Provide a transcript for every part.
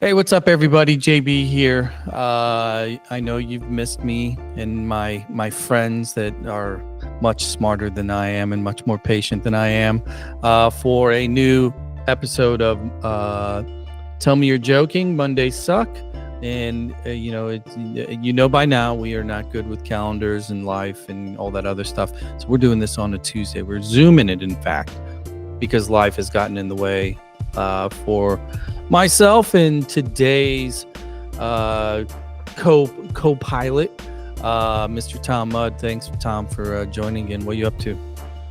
Hey, what's up, everybody? JB here. I know you've missed me and my friends that are much smarter than I am and much more patient than I am for a new episode of Tell Me You're Joking. Mondays suck, and by now we are not good with calendars and life and all that other stuff. So we're doing this on a Tuesday. We're Zooming it, in fact, because life has gotten in the way for myself and today's co-pilot, Mr. Tom Mudd. Thanks, Tom, for joining in. What are you up to?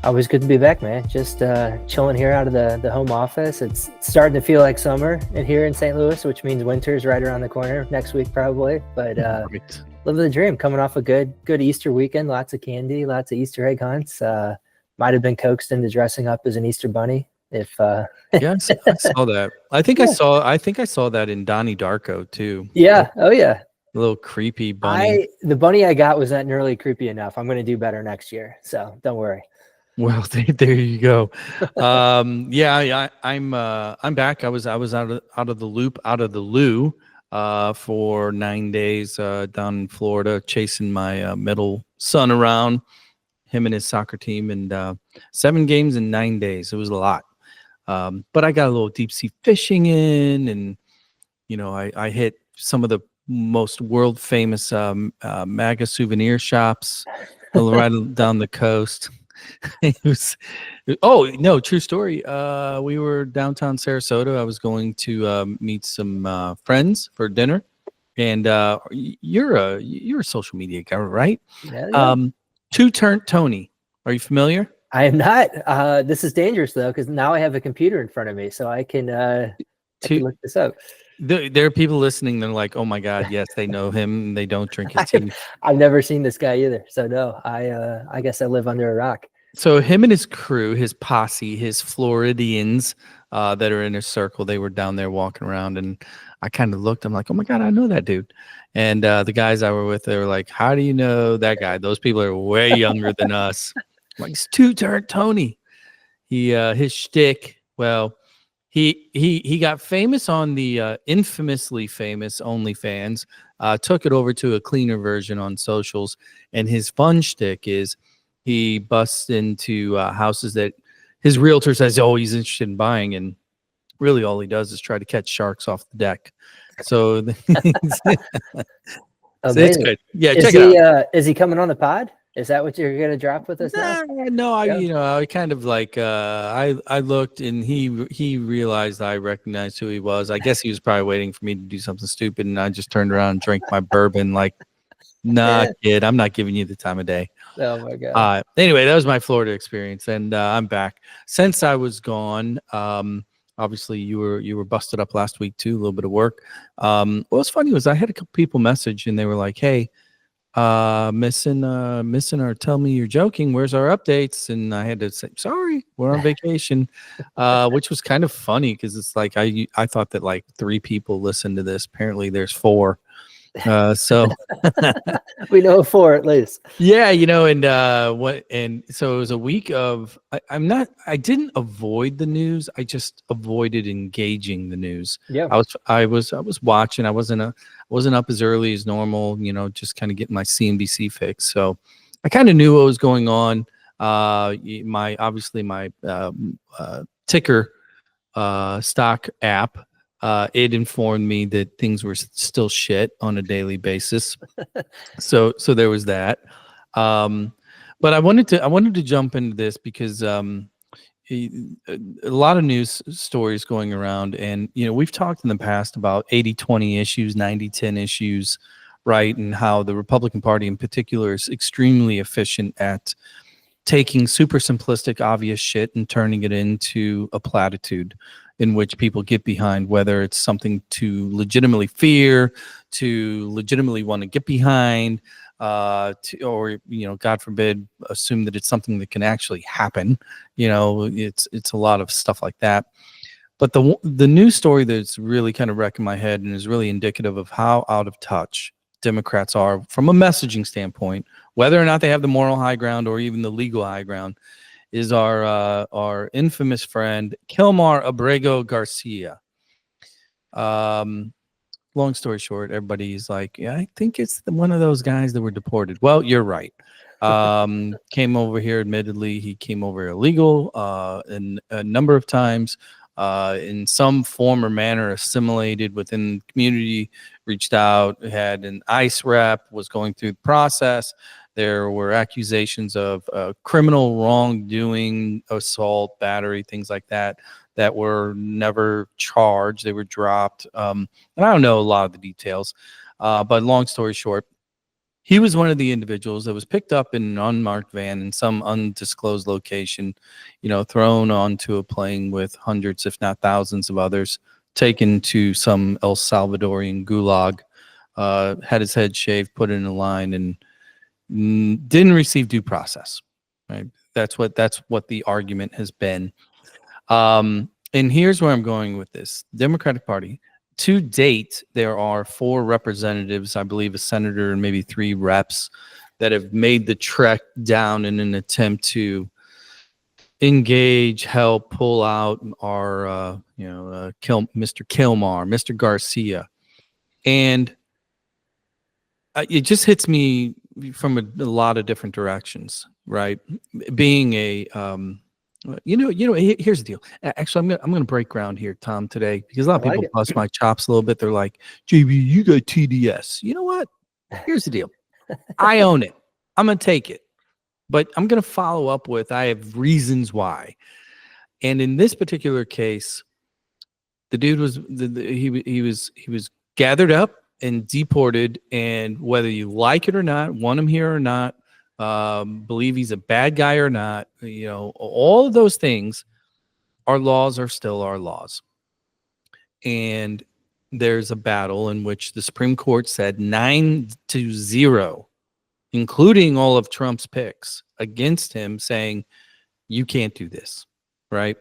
Always good to be back, man. Just chilling here out of the home office. It's starting to feel like summer here in St. Louis, which means winter's right around the corner next week probably. But Right. Living the dream, coming off a good Easter weekend. Lots of candy, lots of Easter egg hunts. Might have been coaxed into dressing up as an Easter bunny. If Yes, I saw that. I think I saw that in Donnie Darko too. Yeah. Oh yeah. A little creepy bunny. The bunny I got was not nearly creepy enough. I'm going to do better next year, so don't worry. Well, there you go. I'm back. I was out of the loo for 9 days down in Florida, chasing my middle son around, him and his soccer team, and 7 games in 9 days. It was a lot. But I got a little deep sea fishing in, and I hit some of the most world famous MAGA souvenir shops right down the coast. True story. We were downtown Sarasota. I was going to meet some friends for dinner, and you're a social media guy, right? Yeah. Two-Turnt Tony. Are you familiar? I am not. This is dangerous though, because now I have a computer in front of me, so I can look this up. There are people listening. They're like, "Oh my God, yes, they know him. And they don't drink his tea." I've never seen this guy either, so no. I guess I live under a rock. So him and his crew, his posse, his Floridians that are in his circle, they were down there walking around, and I kind of looked. I'm like, "Oh my God, I know that dude." And the guys I were with, they were like, "How do you know that guy? Those people are way younger than us." Like, it's Two-Turnt Tony. He his shtick. Well, he got famous on the infamously famous OnlyFans. Took it over to a cleaner version on socials, and his fun shtick is he busts into houses that his realtor says, "Oh, he's interested in buying," and really all he does is try to catch sharks off the deck. So, it's good. Yeah, check it out. Is he coming on the pod? Is that what you're gonna drop with us now? No, I kind of like I looked, and he realized I recognized who he was. I guess he was probably waiting for me to do something stupid, and I just turned around and drank my bourbon like, "Nah, kid, I'm not giving you the time of day." Oh my God. Anyway, that was my Florida experience, and I'm back. Since I was gone, obviously you were busted up last week too, a little bit of work. What was funny was I had a couple people message, and they were like, "Hey, missing our Tell Me You're Joking, where's our updates?" And I had to say, "Sorry, we're on vacation," which was kind of funny because it's like I thought that like 3 people listened to this. Apparently there's 4. So we know 4 at least. Yeah, and so it was a week of I didn't avoid the news. I just avoided engaging the news. Yeah. I was watching. I wasn't up as early as normal, just kind of getting my CNBC fix. So I kind of knew what was going on. My ticker stock app, it informed me that things were still shit on a daily basis. So there was that. But I wanted to jump into this because a lot of news stories going around, and we've talked in the past about 80-20 issues, 90-10 issues, right? And how the Republican Party in particular is extremely efficient at taking super simplistic, obvious shit and turning it into a platitude in which people get behind, whether it's something to legitimately fear, to legitimately want to get behind, or God forbid, assume that it's something that can actually happen. It's a lot of stuff like that. But the news story that's really kind of wrecking my head and is really indicative of how out of touch Democrats are from a messaging standpoint, whether or not they have the moral high ground or even the legal high ground, is our infamous friend Kilmar Garcia. long story short, everybody's like, yeah, I think it's one of those guys that were deported. Well, you're right. Came over here, admittedly, he came over illegal and a number of times. In some form or manner, assimilated within the community, reached out, had an ICE rep, was going through the process. There were accusations of criminal wrongdoing, assault, battery, things like that, that were never charged. They were dropped. And I don't know a lot of the details, but long story short, he was one of the individuals that was picked up in an unmarked van in some undisclosed location, thrown onto a plane with hundreds, if not thousands of others, taken to some El Salvadorian gulag, had his head shaved, put in a line, and didn't receive due process. Right? That's what the argument has been. And here's where I'm going with this. Democratic Party, to date, there are 4 representatives, I believe a senator and maybe 3 reps, that have made the trek down in an attempt to engage, help, pull out our, Mr. Kilmar, Mr. Garcia. And it just hits me from a lot of different directions, right? Being a, here's the deal. Actually, I'm gonna break ground here, Tom, today, because a lot of people bust my chops a little bit. They're like, JB, you got TDS. You know what? Here's the deal. I own it. I'm gonna take it, but I'm gonna follow up with I have reasons why. And in this particular case, the dude was he was gathered up and deported, and whether you like it or not, want him here or not, believe he's a bad guy or not, all of those things, our laws are still our laws. And there's a battle in which the Supreme Court said 9-0, including all of Trump's picks, against him, saying, you can't do this, right?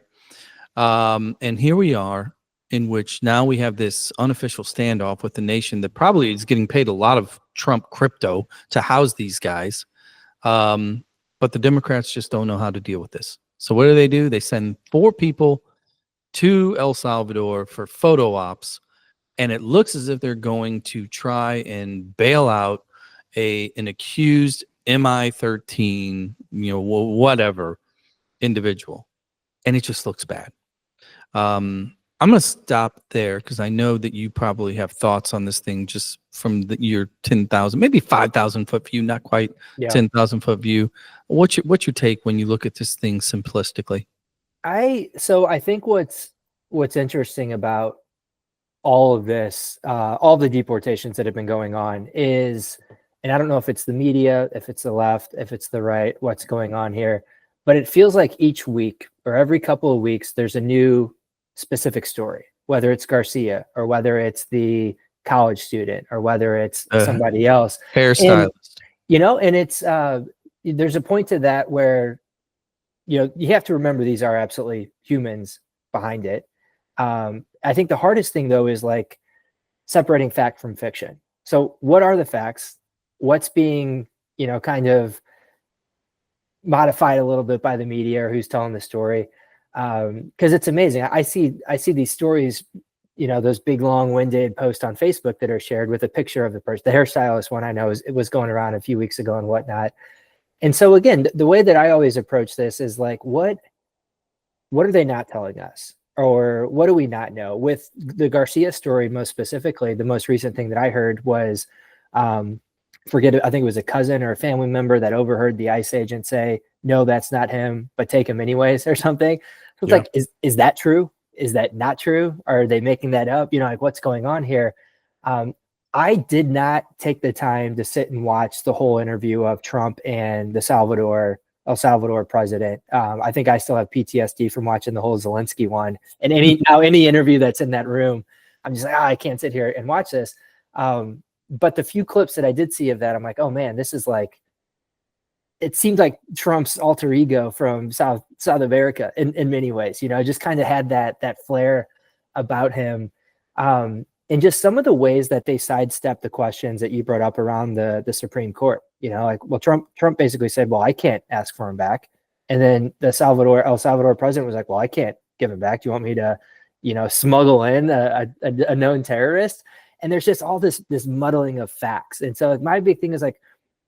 And here we are, in which now we have this unofficial standoff with the nation that probably is getting paid a lot of Trump crypto to house these guys. But the Democrats just don't know how to deal with this. So what do? They send 4 people to El Salvador for photo ops, and it looks as if they're going to try and bail out an accused MI-13, whatever individual. And it just looks bad. I'm going to stop there because I know that you probably have thoughts on this thing just from your 10,000, maybe 5,000 foot view, not quite 10,000 foot view. What's your take when you look at this thing simplistically? I think what's interesting about all of this, all the deportations that have been going on is, and I don't know if it's the media, if it's the left, if it's the right, what's going on here, but it feels like each week or every couple of weeks, there's a new specific story, whether it's Garcia or whether it's the college student or whether it's somebody else, hairstylist, and it's there's a point to that where you have to remember these are absolutely humans behind it. I think the hardest thing though is like separating fact from fiction. So what are the facts? What's being kind of modified a little bit by the media or who's telling the story? Because it's amazing. I see these stories, those big long-winded posts on Facebook that are shared with a picture of the person. The hairstylist one I know it was going around a few weeks ago and whatnot. And so again, the way that I always approach this is like, what are they not telling us? Or what do we not know? With the Garcia story, most specifically, the most recent thing that I heard was, I think it was a cousin or a family member that overheard the ICE agent say, no, that's not him, but take him anyways or something. So it's like, is that true? Is that not true? Are they making that up? Like what's going on here? I did not take the time to sit and watch the whole interview of Trump and El Salvador president. I think I still have PTSD from watching the whole Zelensky one. And any interview that's in that room, I'm just like, I can't sit here and watch this. But the few clips that I did see of that, I'm like, oh man, this is like, it seemed like Trump's alter ego from South America in many ways, just kind of had that flair about him. And just some of the ways that they sidestepped the questions that you brought up around the Supreme Court, Trump basically said, well, I can't ask for him back. And then El Salvador president was like, well, I can't give him back. Do you want me to, smuggle in a known terrorist? and there's just all this muddling of facts. And so my big thing is like,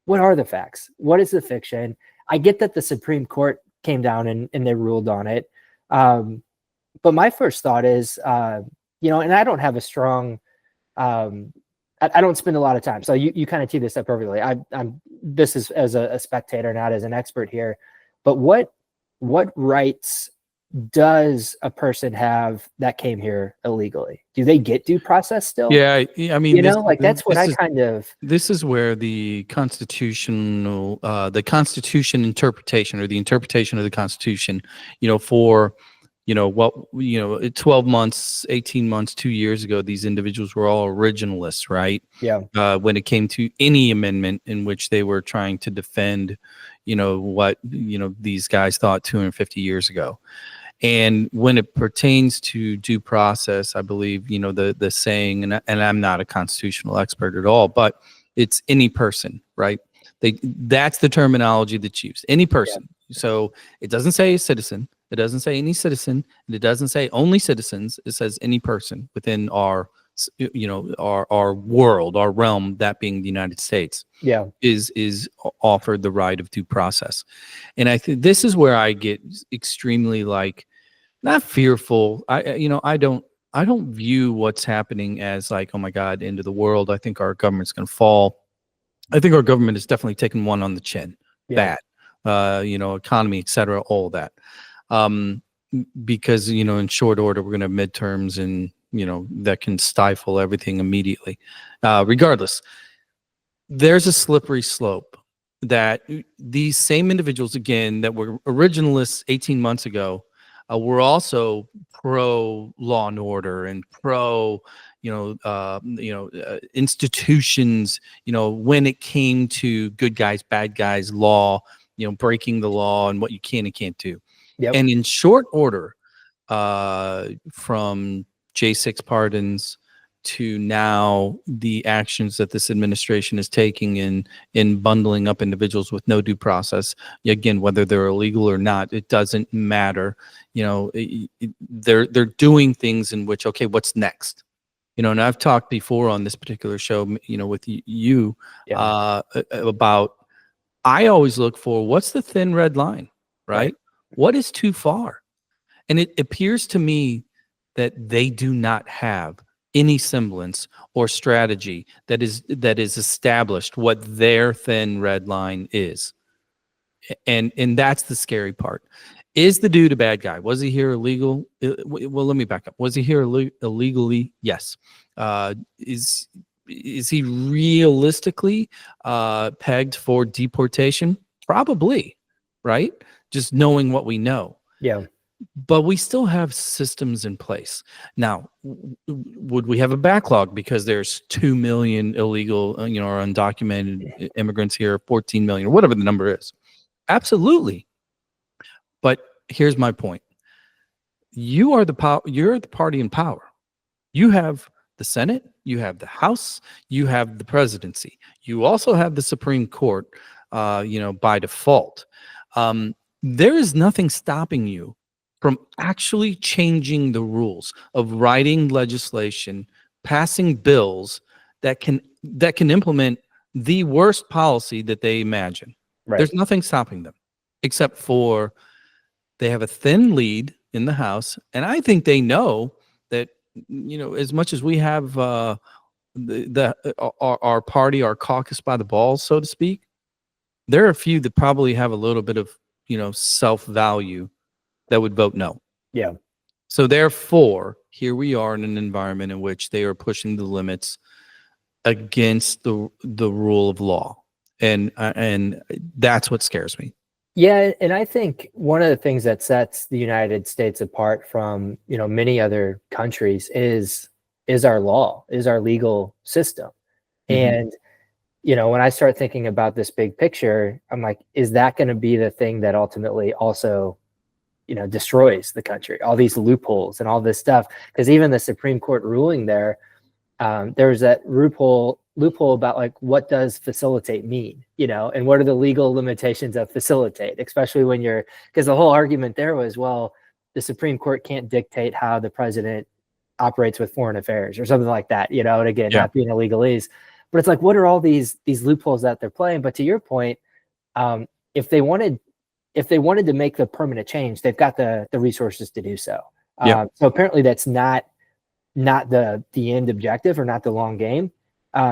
what are the facts? What is the fiction? I get that the Supreme Court came down and they ruled on it. But my first thought is, you know, and I don't have a strong, I don't spend a lot of time. So you kind of tee this up perfectly. This is as a spectator, not as an expert here, but what rights does a person have that came here illegally? Do they get due process still? Yeah, I mean, you know, like that's what I kind of. This is where the constitution interpretation, or the interpretation of the Constitution, you know, for, you know, 12 months, 18 months, 2 years ago, these individuals were all originalists, right? Yeah. When it came to any amendment in which they were trying to defend, you know, what, you know, these guys thought 250 years ago. And when it pertains to due process, I believe, you know, the saying, and I'm not a constitutional expert at all, but it's any person, right? That's the terminology that's used, any person. Yeah. So it doesn't say a citizen, it doesn't say any citizen, and it doesn't say only citizens. It says any person within our, you know, our world, our realm, that being the United States. Yeah, is offered the right of due process. And I think this is where I get extremely, like, not fearful. I don't view what's happening as like, oh my God, end of the world. I think our government's going to fall. I think our government is definitely taking one on the chin. Yeah. Bad, you know, economy, et cetera, all that. Because, you know, in short order, we're going to have midterms, and, you know, that can stifle everything immediately. Regardless, there's a slippery slope that these same individuals, again, that were originalists 18 months ago, were also pro law and order and pro, institutions, you know, when it came to good guys, bad guys, law, you know, breaking the law and what you can and can't do. Yep. And in short order, from J6 pardons to now the actions that this administration is taking in bundling up individuals with no due process, again, whether they're illegal or not, it doesn't matter. You know, they're doing things in which, okay, what's next? You know, and I've talked before on this particular show, you know, with you, yeah, about, I always look for what's the thin red line, right? What is too far? And it appears to me that they do not have any semblance or strategy that is established what their thin red line is. And that's the scary part. Is the dude a bad guy? Was he here illegal? Well, let me back up. Was he here illegally? Yes. Is he realistically pegged for deportation? Probably, right? Just knowing what we know. Yeah. But we still have systems in place. Now, would we have a backlog because there's 2 million illegal, or undocumented immigrants here, 14 million, or whatever the number is? Absolutely. But here's my point. You're the party in power. You have the Senate, you have the House, you have the presidency. You also have the Supreme Court, by default. There is nothing stopping you from actually changing the rules of writing legislation, passing bills that can implement the worst policy that they imagine. Right. There's nothing stopping them, except for they have a thin lead in the House, and I think they know that, you know, as much as we have our party, our caucus by the balls, so to speak, there are a few that probably have a little bit of, self-value that would vote no. Yeah. So therefore, here we are in an environment in which they are pushing the limits against the rule of law, and that's what scares me. Yeah, and I think one of the things that sets the United States apart from, many other countries is our law, is our legal system. Mm-hmm. And when I start thinking about this big picture, I'm like, is that going to be the thing that ultimately also, destroys the country? All these loopholes and all this stuff, because even the Supreme Court ruling there was that loophole about like, what does facilitate mean, and what are the legal limitations of facilitate, especially when because the whole argument there was, well, the Supreme Court can't dictate how the president operates with foreign affairs or something like that, and again, Yeah. not being a legalese, but it's like, what are all these loopholes that they're playing? But to your point, if they wanted to make the permanent change, they've got the resources to do so. Yeah. So apparently that's not the end objective, or not the long game.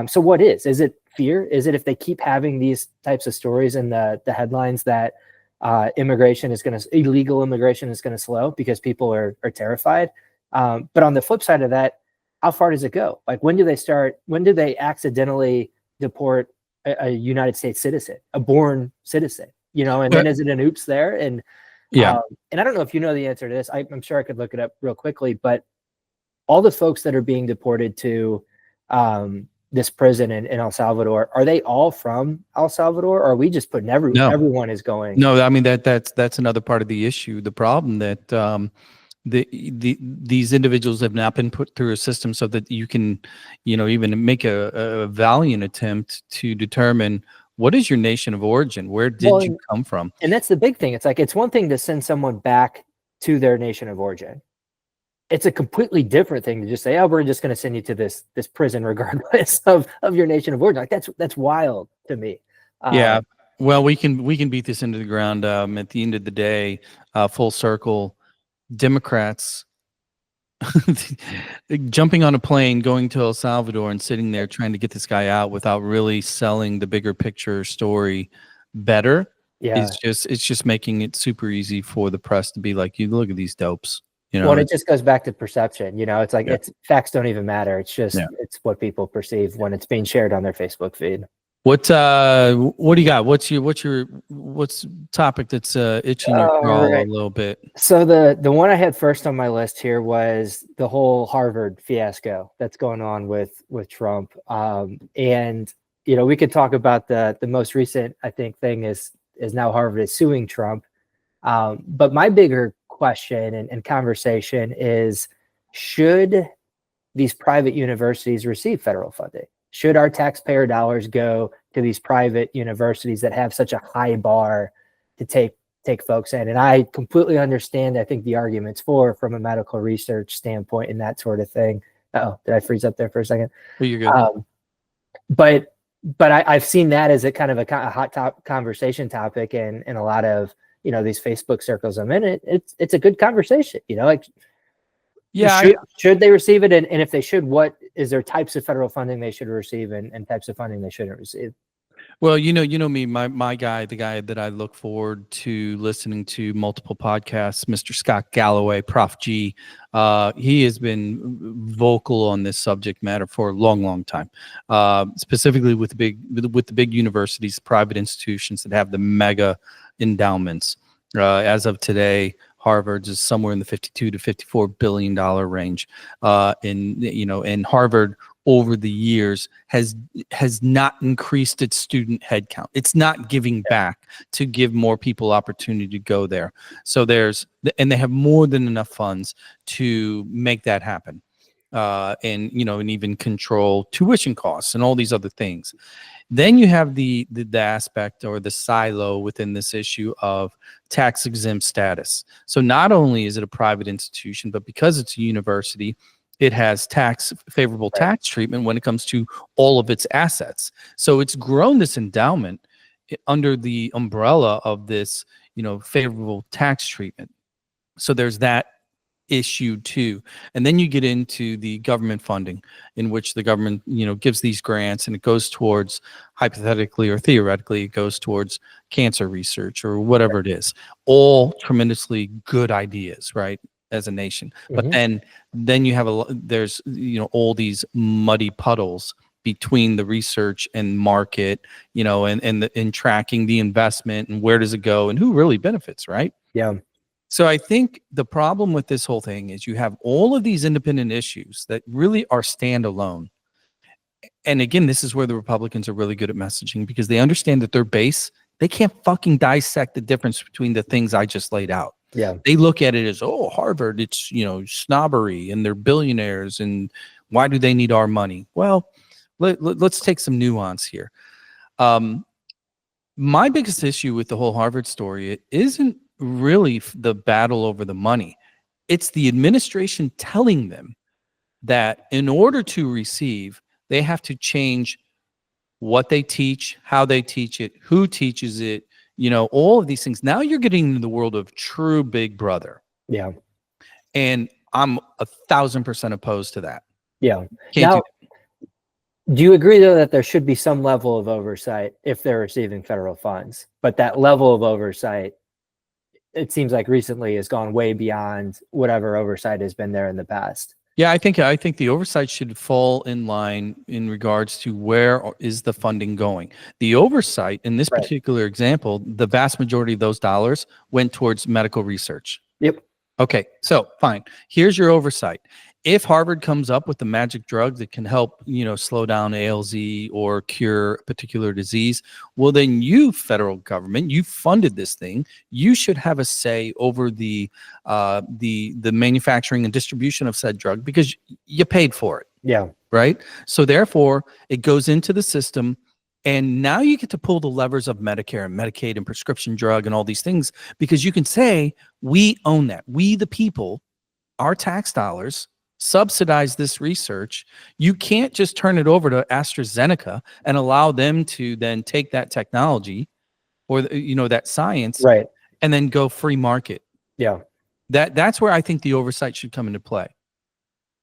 So what is it fear? Is it if they keep having these types of stories in the headlines that illegal immigration is going to slow because people are terrified? But on the flip side of that, how far does it go? Like, when do they accidentally deport a United States citizen, a born citizen, and then is it an oops there? And Yeah. and I don't know if you know the answer to this. I'm sure I could look it up real quickly, but all the folks that are being deported to this prison in El Salvador, are they all from El Salvador? Or are we just putting everyone is going? No, I mean, that's another part of the issue. The problem that these individuals have not been put through a system so that you can, even make a valiant attempt to determine what is your nation of origin, where did you come from? And that's the big thing. It's like, it's one thing to send someone back to their nation of origin. It's a completely different thing to just say, oh, we're just going to send you to this prison regardless of your nation of origin. Like, that's wild to me. Yeah. Well, we can beat this into the ground. At the end of the day, full circle, Democrats jumping on a plane, going to El Salvador and sitting there trying to get this guy out without really selling the bigger picture story better. Yeah. It's just making it super easy for the press to be like, you look at these dopes. Well, it just goes back to perception. It's like, it's facts don't even matter. It's just it's what people perceive when it's being shared on their Facebook feed. What do you got? What's topic that's itching your crawl a little bit? So the one I had first on my list here was the whole Harvard fiasco that's going on with Trump. And we could talk about the most recent, I think, thing is now Harvard is suing Trump. But my bigger question and conversation is, should these private universities receive federal funding? Should our taxpayer dollars go to these private universities that have such a high bar to take folks in? And I completely understand, I think, the arguments from a medical research standpoint and that sort of thing. Oh, did I freeze up there for a second? Oh, you're good. But I've seen that as a kind of a hot conversation topic in a lot of these Facebook circles I'm in. It's a good conversation. Should they receive it? And if they should, what is there types of federal funding they should receive and types of funding they shouldn't receive? Well, you know me, my guy, the guy that I look forward to listening to multiple podcasts, Mr. Scott Galloway, Prof G. He has been vocal on this subject matter for a long time, specifically with the big universities, private institutions that have the mega endowments. As of today, Harvard's is somewhere in the $52 to $54 billion range. And Harvard over the years has not increased its student headcount. It's not giving back to give more people opportunity to go there. So and they have more than enough funds to make that happen. And even control tuition costs and all these other things. Then you have the aspect or the silo within this issue of tax exempt status. So not only is it a private institution, but because it's a university, it has favorable tax treatment when it comes to all of its assets. So it's grown this endowment under the umbrella of this, favorable tax treatment. So there's that issue too. And then you get into the government funding, in which the government gives these grants, and it goes towards, hypothetically or theoretically, it goes towards cancer research or whatever it is. All tremendously good ideas, right, as a nation. But then you have there's all these muddy puddles between the research and market, and tracking the investment and where does it go and who really benefits, right? Yeah. So I think the problem with this whole thing is you have all of these independent issues that really are standalone. And again, this is where the Republicans are really good at messaging, because they understand that their base, they can't fucking dissect the difference between the things I just laid out. Yeah. They look at it as, oh, Harvard, it's, snobbery and they're billionaires and why do they need our money? Well, let's take some nuance here. My biggest issue with the whole Harvard story, it isn't really the battle over the money. It's the administration telling them that in order to receive, they have to change what they teach, how they teach it, who teaches it, all of these things. Now you're getting into the world of true Big Brother. Yeah. And I'm 1,000% opposed to that. Yeah. Can't Now, do you agree, though, that there should be some level of oversight if they're receiving federal funds? But that level of oversight, it seems like recently has gone way beyond whatever oversight has been there in the past. Yeah, I think the oversight should fall in line in regards to where is the funding going. The oversight in this particular example, the vast majority of those dollars went towards medical research. Yep. Okay, so fine. Here's your oversight. If Harvard comes up with a magic drug that can help, slow down ALZ or cure a particular disease, well, then you, federal government, you funded this thing. You should have a say over the manufacturing and distribution of said drug because you paid for it. Yeah. Right. So therefore, it goes into the system. And now you get to pull the levers of Medicare and Medicaid and prescription drug and all these things because you can say, we own that. We, the people, our tax dollars, subsidize this research. You can't just turn it over to AstraZeneca and allow them to then take that technology or, that science and then go free market. Yeah. That's where I think the oversight should come into play.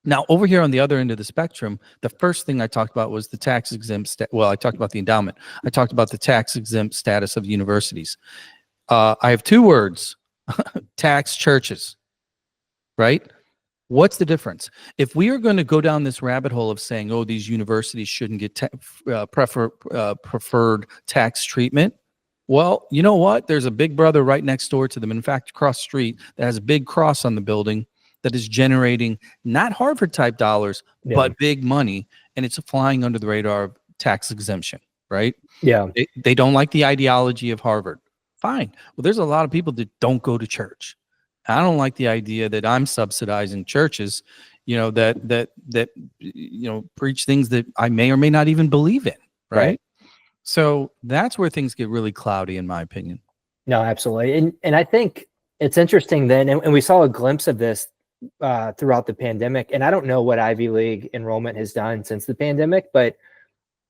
Now, over here on the other end of the spectrum, the first thing I talked about was the tax exempt. I talked about the endowment. I talked about the tax exempt status of universities. I have two words: tax churches. Right? What's the difference? If we are going to go down this rabbit hole of saying, "Oh, these universities shouldn't get preferred tax treatment," well, you know what? There's a Big Brother right next door to them. In fact, across the street that has a big cross on the building that is generating not Harvard type dollars, but big money. And it's flying under the radar of tax exemption, right? Yeah. They don't like the ideology of Harvard. Fine. Well, there's a lot of people that don't go to church. I don't like the idea that I'm subsidizing churches, that preach things that I may or may not even believe in. Right. So that's where things get really cloudy, in my opinion. No, absolutely. And I think it's interesting then, and we saw a glimpse of this throughout the pandemic. And I don't know what Ivy League enrollment has done since the pandemic, but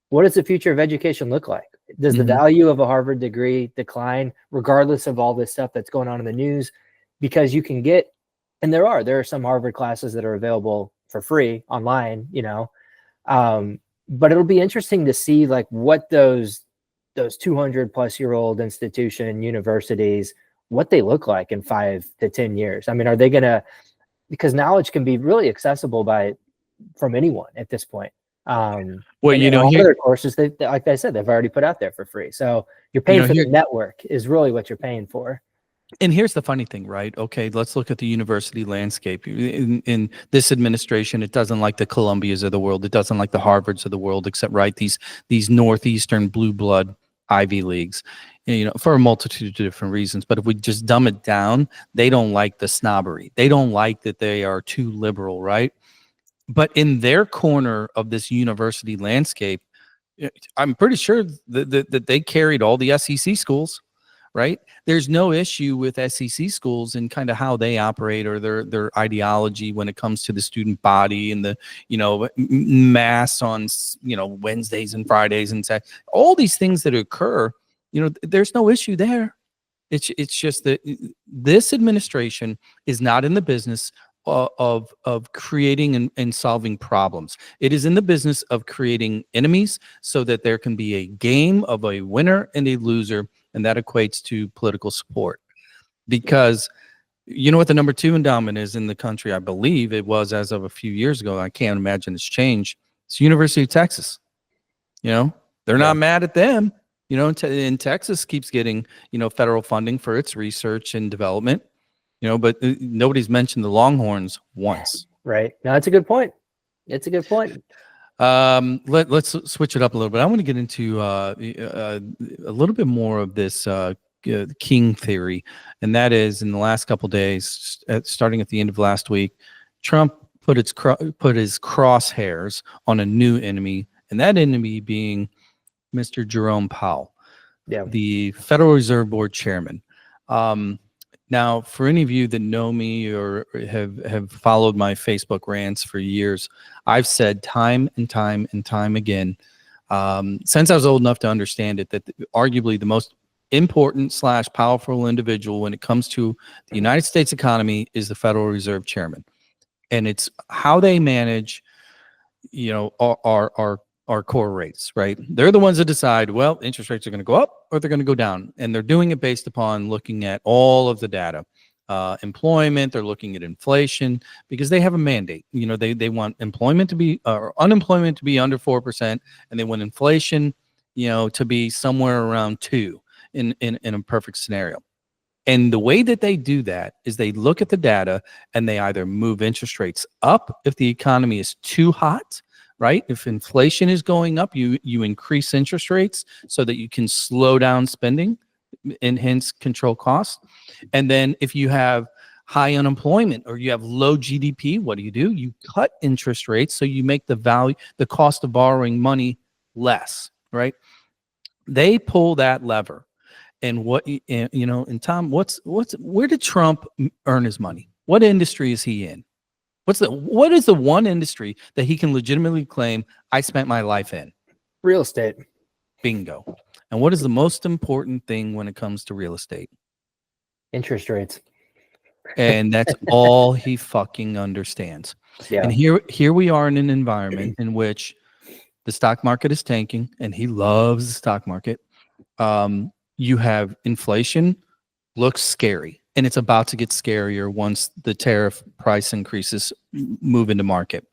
what does the future of education look like? Does the value of a Harvard degree decline regardless of all this stuff that's going on in the news? Because you can get, and there are some Harvard classes that are available for free online, but it'll be interesting to see like what those 200+ year old institution universities, what they look like in 5 to 10 years. I mean, are they going to, because knowledge can be really accessible from anyone at this point. Well, other courses that, like I said, they've already put out there for free. So you're paying for the network is really what you're paying for. And here's the funny thing, right? Okay, let's look at the university landscape. In this administration, it doesn't like the Columbias of the world. It doesn't like the Harvards of the world, except these Northeastern blue blood Ivy Leagues, for a multitude of different reasons. But if we just dumb it down, they don't like the snobbery. They don't like that they are too liberal, right? But in their corner of this university landscape, I'm pretty sure that they carried all the SEC schools. Right? There's no issue with SEC schools and kind of how they operate or their ideology when it comes to the student body and the, mass on, Wednesdays and Fridays and all these things that occur, there's no issue there. It's just that this administration is not in the business of creating and solving problems. It is in the business of creating enemies so that there can be a game of a winner and a loser, and that equates to political support. Because you know what the number 2 endowment is in the country? I believe it was as of a few years ago. I can't imagine it's changed. It's University of Texas. They're not mad at them. And Texas keeps getting, federal funding for its research and development. But nobody's mentioned the Longhorns once. Right. No, that's a good point. It's a good point. Let's switch it up a little bit. I want to get into a little bit more of this king theory, and that is in the last couple of days, starting at the end of last week, Trump put his crosshairs on a new enemy, and that enemy being Mr. Jerome Powell, the Federal Reserve Board chairman. Now, for any of you that know me or have followed my Facebook rants for years, I've said time and time and time again, since I was old enough to understand it, that arguably the most important / powerful individual when it comes to the United States economy is the Federal Reserve Chairman. And it's how they manage, our core rates, right? They're the ones that decide, well, interest rates are going to go up or they're going to go down. And they're doing it based upon looking at all of the data. Employment, they're looking at inflation because they have a mandate. They want employment to be, or unemployment to be under 4%, and they want inflation, to be somewhere around 2 in a perfect scenario. And the way that they do that is they look at the data and they either move interest rates up if the economy is too hot, right? If inflation is going up, you increase interest rates so that you can slow down spending and hence control costs. And then if you have high unemployment or you have low GDP, what do? You cut interest rates so you make the cost of borrowing money less, right? They pull that lever. And and Tom, where did Trump earn his money? What industry is he in? What is the one industry that he can legitimately claim I spent my life in? Real estate. Bingo. And what is the most important thing when it comes to real estate? Interest rates. And that's all he fucking understands. Yeah. And here we are in an environment in which the stock market is tanking, and he loves the stock market. You have inflation, looks scary, and it's about to get scarier once the tariff price increases move into market.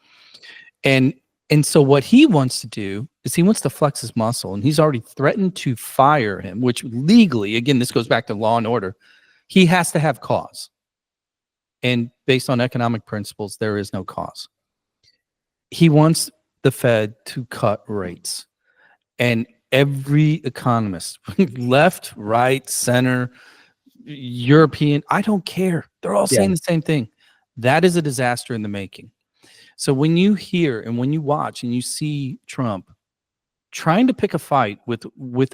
And so what he wants to do is he wants to flex his muscle, and he's already threatened to fire him, which legally, again, this goes back to law and order, he has to have cause. And based on economic principles, there is no cause. He wants the Fed to cut rates. And every economist, left, right, center, European, I don't care. They're all saying the same thing. That is a disaster in the making. So when you hear and when you watch and you see Trump trying to pick a fight with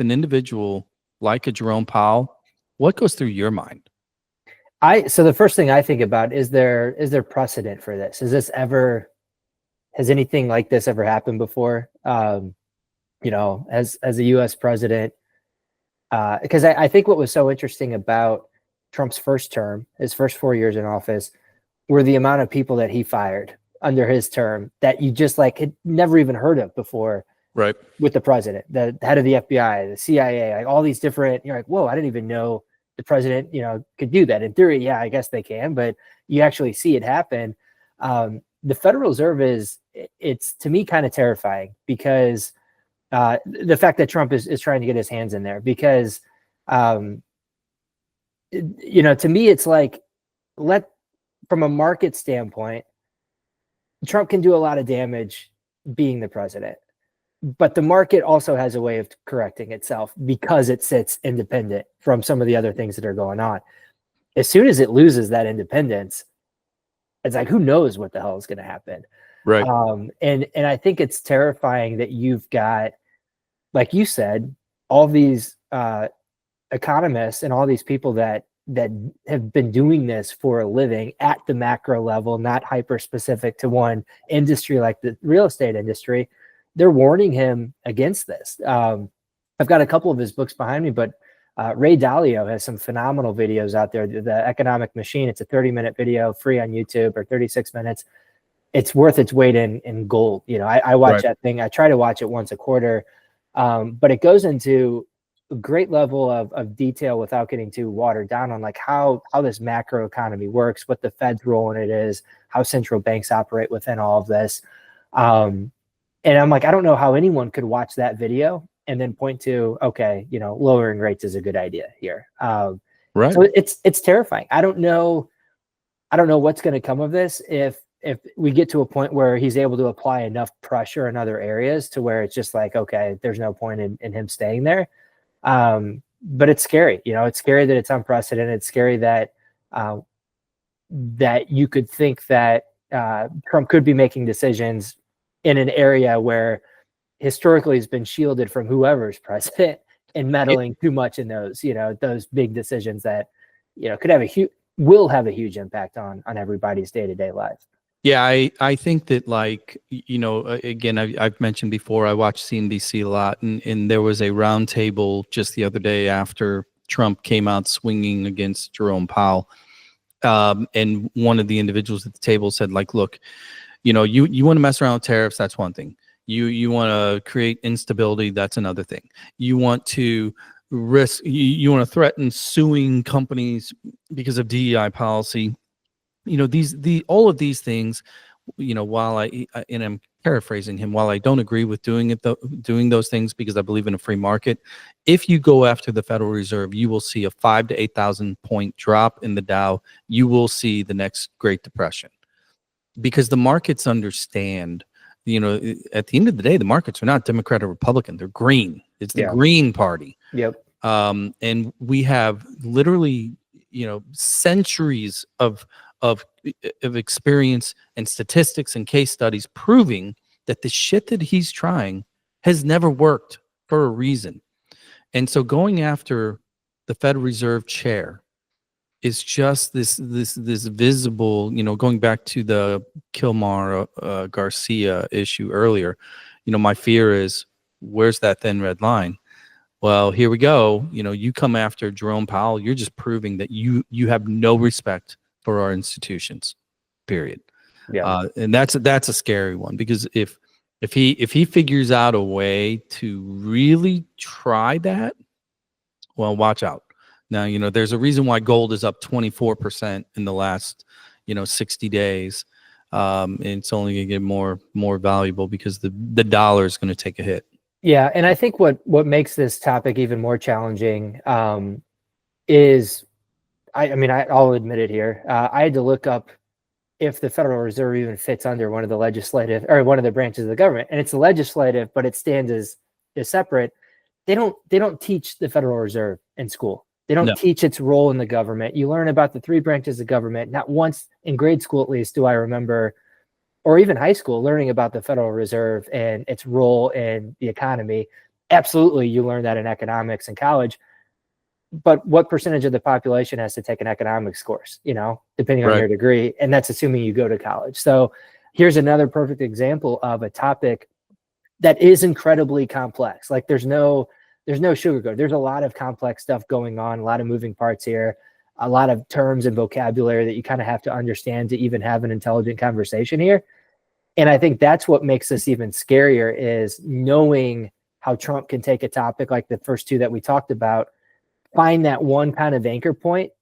an individual like a Jerome Powell, what goes through your mind? So the first thing I think about is there precedent for this? Has anything like this ever happened before? As a U.S. president, because I think what was so interesting about Trump's first term, his first 4 years in office, were the amount of people that he fired under his term that you just had never even heard of before. Right. With the president, the head of the FBI, the CIA, all these different, you're like, whoa, I didn't even know the president, could do that. In theory, yeah, I guess they can, but you actually see it happen. The Federal Reserve it's to me kind of terrifying because the fact that Trump is trying to get his hands in there, because, to me, it's like, from a market standpoint, Trump can do a lot of damage being the president, but the market also has a way of correcting itself because it sits independent from some of the other things that are going on. As soon as it loses that independence, it's like, who knows what the hell is going to happen? Right. And I think it's terrifying that you've got, like you said, all these economists and all these people that have been doing this for a living at the macro level, not hyper specific to one industry like the real estate industry. They're warning him against this. I've got a couple of his books behind me, but Ray Dalio has some phenomenal videos out there. The Economic Machine, it's a 30-minute video, free on YouTube, or 36 minutes. It's worth its weight in gold. I watch that thing. I try to watch it once a quarter, but it goes into a great level of detail without getting too watered down on how this macro economy works, what the Fed's role in it is, how central banks operate within all of this. And I'm like, I don't know how anyone could watch that video and then point to, okay, lowering rates is a good idea here. Right. So it's terrifying. I don't know what's going to come of this if we get to a point where he's able to apply enough pressure in other areas to where it's just like, okay, there's no point in him staying there. But it's scary. It's scary that it's unprecedented. It's scary that that you could think that Trump could be making decisions in an area where historically has been shielded from whoever's president and meddling too much in those big decisions that could have a huge, will have a huge impact on everybody's day-to-day life. Yeah, I think that, like, again, I've mentioned before, I watch CNBC a lot, and there was a roundtable just the other day after Trump came out swinging against Jerome Powell. And one of the individuals at the table said, like, look, you want to mess around with tariffs, that's one thing. You want to create instability, that's another thing. You want to you want to threaten suing companies because of DEI policy. All of these things, while and I'm paraphrasing him, while I don't agree with doing those things because I believe in a free market, if you go after the Federal Reserve, you will see a 5,000 to 8,000 point drop in the Dow. You will see the next Great Depression, because the markets understand, at the end of the day, the markets are not Democrat or Republican. They're green. It's the Green Party. Yep. And we have literally, centuries of experience and statistics and case studies proving that the shit that he's trying has never worked for a reason. And so going after the Federal Reserve chair is just this visible, going back to the Kilmar Garcia issue earlier, my fear is, where's that thin red line? Well, here we go. You come after Jerome Powell, you're just proving that you have no respect for our institutions, period. Yeah. And that's a scary one, because if he figures out a way to really try that, well, watch out. Now, there's a reason why gold is up 24% in the last, 60 days. And it's only going to get more valuable because the dollar is going to take a hit. Yeah, and I think what makes this topic even more challenging is, I'll admit it here. I had to look up if the Federal Reserve even fits under one of the legislative or one of the branches of the government, and it's the legislative, but it stands as separate. They don't teach the Federal Reserve in school. They don't teach its role in the government. You learn about the three branches of government. Not once in grade school, at least, do I remember, or even high school, learning about the Federal Reserve and its role in the economy. Absolutely, you learn that in economics in college. But what percentage of the population has to take an economics course, depending on your degree? And that's assuming you go to college. So here's another perfect example of a topic that is incredibly complex. Like there's no sugarcoat. There's a lot of complex stuff going on, a lot of moving parts here, a lot of terms and vocabulary that you kind of have to understand to even have an intelligent conversation here. And I think that's what makes this even scarier, is knowing how Trump can take a topic like the first two that we talked about, find that one kind of anchor point,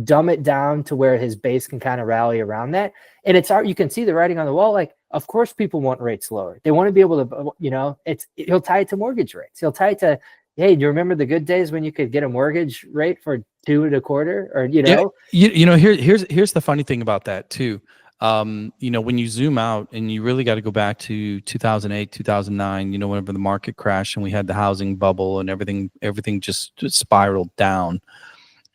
dumb it down to where his base can kind of rally around that. And you can see the writing on the wall. Like, of course, people want rates lower. They want to be able to, he'll tie it to mortgage rates. He'll tie it to, hey, do you remember the good days when you could get a mortgage rate for 2.25%? Or, here's the funny thing about that too. When you zoom out, and you really got to go back to 2008, 2009, whenever the market crashed and we had the housing bubble and everything just spiraled down.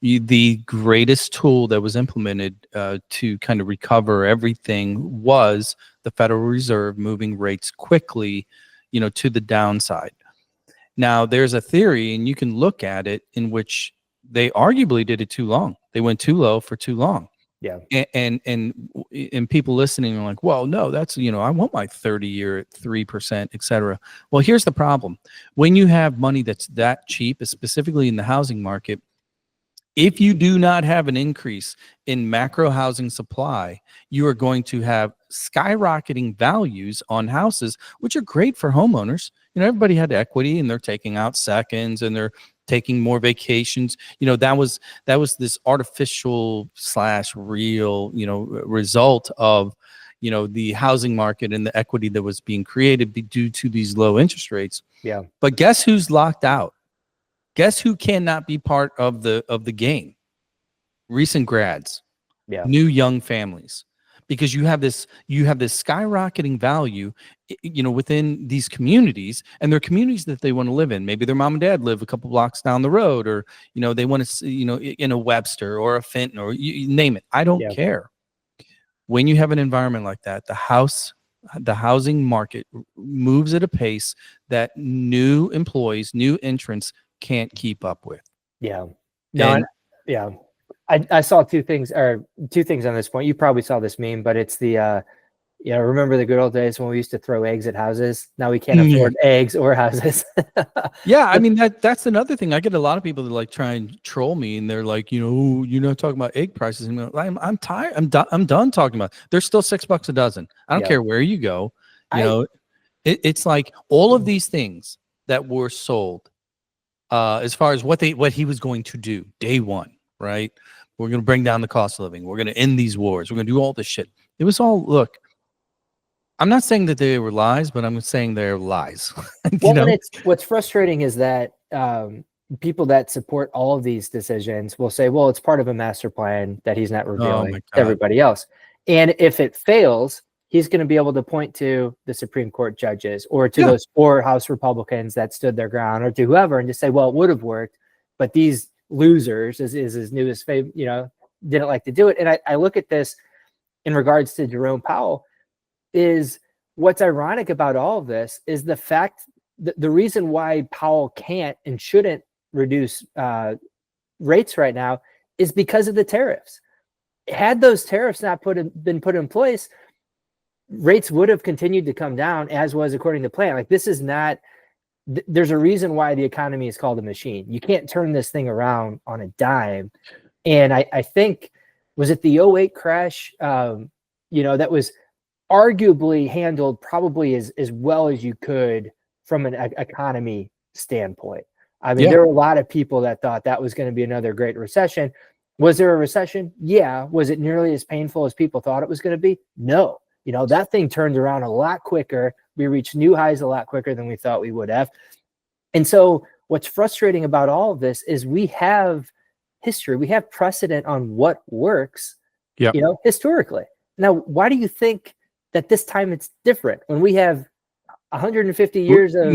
The greatest tool that was implemented to kind of recover everything was the Federal Reserve moving rates quickly, to the downside. Now, there's a theory, and you can look at it, in which they arguably did it too long. They went too low for too long. Yeah. And people listening are like, well, no, that's, I want my 30-year at 3%, et cetera. Well, here's the problem. When you have money that's that cheap, specifically in the housing market, if you do not have an increase in macro housing supply, you are going to have skyrocketing values on houses, which are great for homeowners. Everybody had equity, and they're taking out seconds, and they're taking more vacations. That was this artificial / real, result of, the housing market and the equity that was being created due to these low interest rates. Yeah. But guess who's locked out? Guess who cannot be part of the game? Recent grads, new young families, because you have this skyrocketing value, within these communities, and they're communities that they want to live in. Maybe their mom and dad live a couple blocks down the road, or they want to, in a Webster or a Fenton, or you name it. I don't care. When you have an environment like that, the housing market moves at a pace that new employees, new entrants can't keep up with. Yeah. I saw two things on this point. You probably saw this meme, but it's the remember the good old days when we used to throw eggs at houses? Now we can't afford eggs or houses. Yeah, I mean that's another thing. I get a lot of people that like try and troll me, and they're like, you're not talking about egg prices. And I'm tired. I'm done talking about. They're still $6 a dozen. I don't care where you go. It's like all of these things that were sold, as far as what he was going to do day one, right? We're going to bring down the cost of living. We're going to end these wars. We're going to do all this shit. It was all, look, I'm not saying that they were lies, but I'm saying they're lies. And what's frustrating is that people that support all of these decisions will say, well, it's part of a master plan that he's not revealing to everybody else. And if it fails, he's going to be able to point to the Supreme Court judges or to those 4 House Republicans that stood their ground, or to whoever, and just say, well, it would have worked, but these losers, is his newest favorite, didn't like to do it. And I look at this in regards to Jerome Powell. Is what's ironic about all of this is the fact that the reason why Powell can't and shouldn't reduce rates right now is because of the tariffs. Had those tariffs not been put in place, rates would have continued to come down, as was according to plan. Like, this is not, there's a reason why the economy is called a machine. You can't turn this thing around on a dime. And I think, was it the 08 crash, that was arguably handled probably as well as you could from an economy standpoint. I mean, there were a lot of people that thought that was going to be another great recession. Was there a recession? Yeah. Was it nearly as painful as people thought it was going to be? No. That thing turned around a lot quicker. We reached new highs a lot quicker than we thought we would have. And so what's frustrating about all of this is we have history. We have precedent on what works, historically. Now, why do you think that this time it's different when we have 150 years of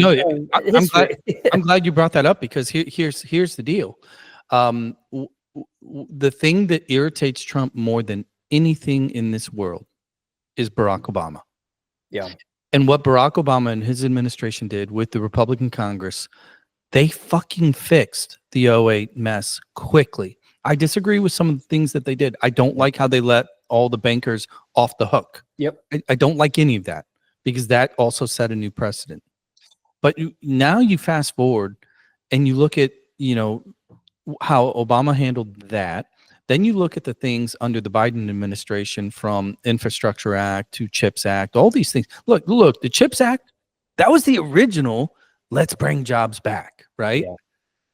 history? I'm glad you brought that up, because here's the deal. The thing that irritates Trump more than anything in this world is Barack Obama. Yeah. And what Barack Obama and his administration did with the Republican Congress, they fucking fixed the 08 mess quickly. I disagree with some of the things that they did. I don't like how they let all the bankers off the hook. Yep. I don't like any of that, because that also set a new precedent. But now you fast forward and you look at, how Obama handled that. Then you look at the things under the Biden administration, from Infrastructure Act to CHIPS Act, all these things. Look, the CHIPS Act, that was the original, let's bring jobs back, right? Yeah.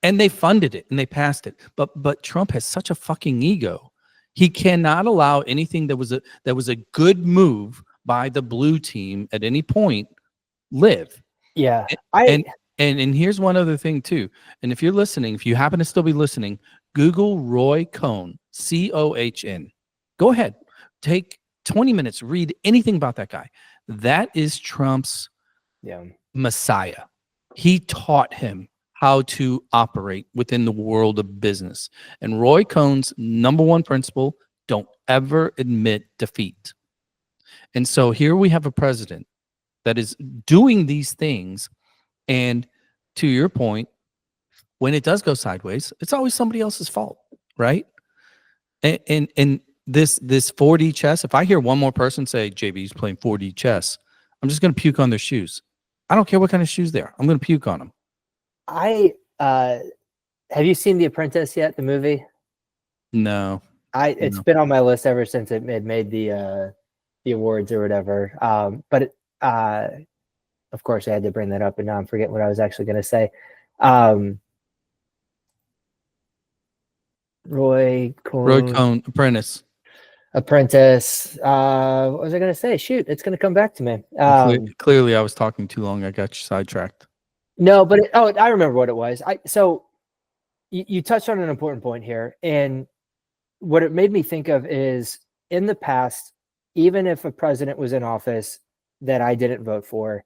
And they funded it and they passed it. But Trump has such a fucking ego. He cannot allow anything that was a good move by the blue team at any point live. Yeah. And here's one other thing too. And if you're listening, if you happen to still be listening, Google Roy Cohn, Cohn. Go ahead. Take 20 minutes, read anything about that guy. That is Trump's messiah. He taught him how to operate within the world of business. And Roy Cohn's number one principle, don't ever admit defeat. And so here we have a president that is doing these things. And to your point, when it does go sideways, it's always somebody else's fault, right? And this 4D chess, if I hear one more person say, JB's playing 4D chess, I'm just going to puke on their shoes. I don't care what kind of shoes they are. I'm going to puke on them. Have you seen The Apprentice yet, the movie? No. It's been on my list ever since it made the awards or whatever. But of course, I had to bring that up, and now I'm forgetting what I was actually going to say. Roy Cohn, Apprentice. What was I going to say? Shoot, it's going to come back to me. Clearly, I was talking too long. I got you sidetracked. No, but I remember what it was. So you touched on an important point here, and what it made me think of is, in the past, even if a president was in office that I didn't vote for,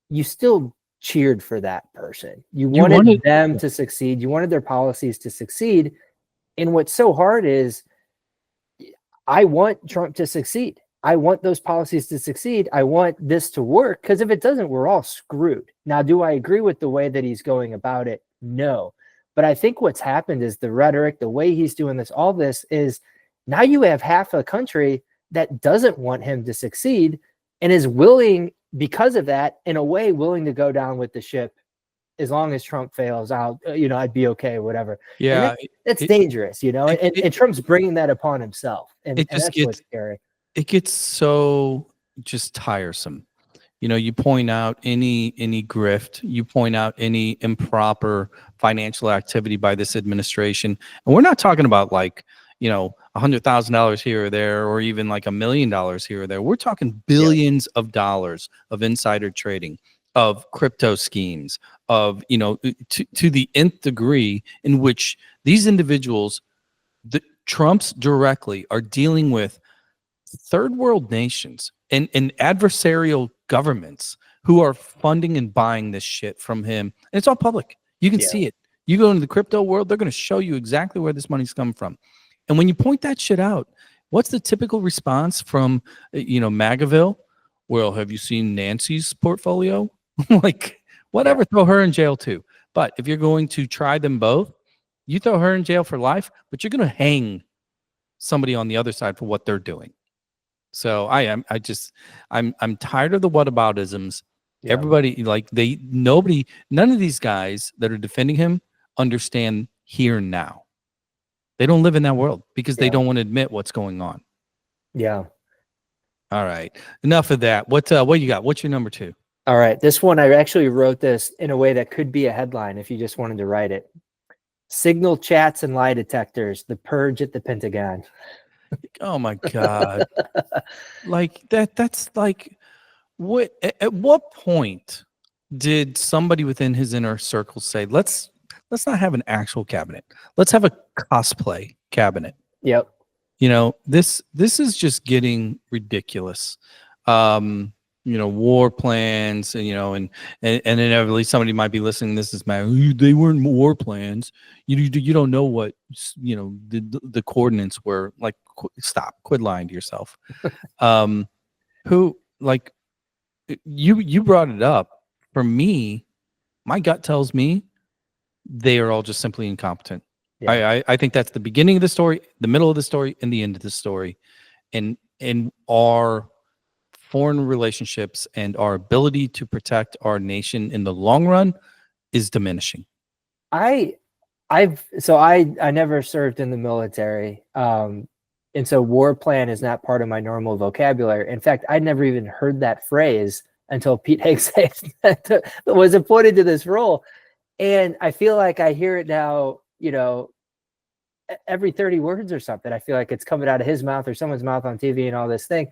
you still cheered for that person. You wanted them to succeed. You wanted their policies to succeed. And what's so hard is, I want Trump to succeed. I want those policies to succeed. I want this to work, because if it doesn't, we're all screwed. Now, do I agree with the way that he's going about it? No. But I think what's happened is the rhetoric, the way he's doing this, all this is now you have half a country that doesn't want him to succeed and is willing, because of that, in a way, willing to go down with the ship as long as Trump fails. I'd be okay, whatever. Yeah, and that's dangerous, and Trump's bringing that upon himself, and that's what's scary. It gets so just tiresome. You point out any grift, you point out any improper financial activity by this administration, and we're not talking about like $100,000 here or there, or even like $1 million here or there. We're talking billions of dollars of insider trading, of crypto schemes, of to the nth degree in which these individuals, the Trumps directly, are dealing with third world nations and adversarial governments who are funding and buying this shit from him. And it's all public. You can see it. You go into the crypto world, they're going to show you exactly where this money's coming from. And when you point that shit out, what's the typical response from, MAGAville? Well, have you seen Nancy's portfolio? Like, whatever, throw her in jail too. But if you're going to try them both, you throw her in jail for life, but you're going to hang somebody on the other side for what they're doing. So I'm tired of the whataboutisms. Yeah. Everybody, none of these guys that are defending him understand here and now. They don't live in that world because they don't want to admit what's going on. Yeah. All right. Enough of that. What you got? What's your number 2? All right. This one, I actually wrote this in a way that could be a headline if you just wanted to write it. Signal chats and lie detectors, the purge at the Pentagon. Oh my God. Like that's like, what, at what point did somebody within his inner circle say, let's not have an actual cabinet. Let's have a cosplay cabinet. Yep. This is just getting ridiculous. War plans, and inevitably somebody might be listening. This is they weren't war plans. You don't know what, the coordinates were. Like, stop, quit lying to yourself. Who, like, you brought it up. For me, my gut tells me they are all just simply incompetent. Yeah. I think that's the beginning of the story, the middle of the story, and the end of the story. And our foreign relationships and our ability to protect our nation in the long run is diminishing. I never served in the military. And so war plan is not part of my normal vocabulary. In fact, I'd never even heard that phrase until Pete Hegseth was appointed to this role. And I feel like I hear it now, every 30 words or something. I feel like it's coming out of his mouth or someone's mouth on TV and all this thing.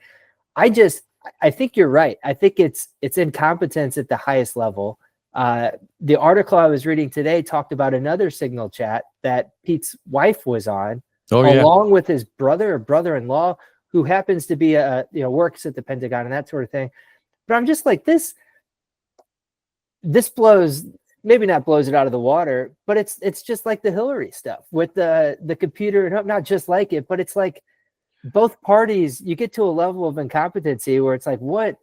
I think you're right. I think it's incompetence at the highest level. The article I was reading today talked about another signal chat that Pete's wife was on, along with his brother or brother-in-law, who happens to be works at the Pentagon and that sort of thing. But I'm just like, this maybe not blows it out of the water, but it's just like the Hillary stuff with the computer, not just like it, but it's like both parties, you get to a level of incompetency where it's like, what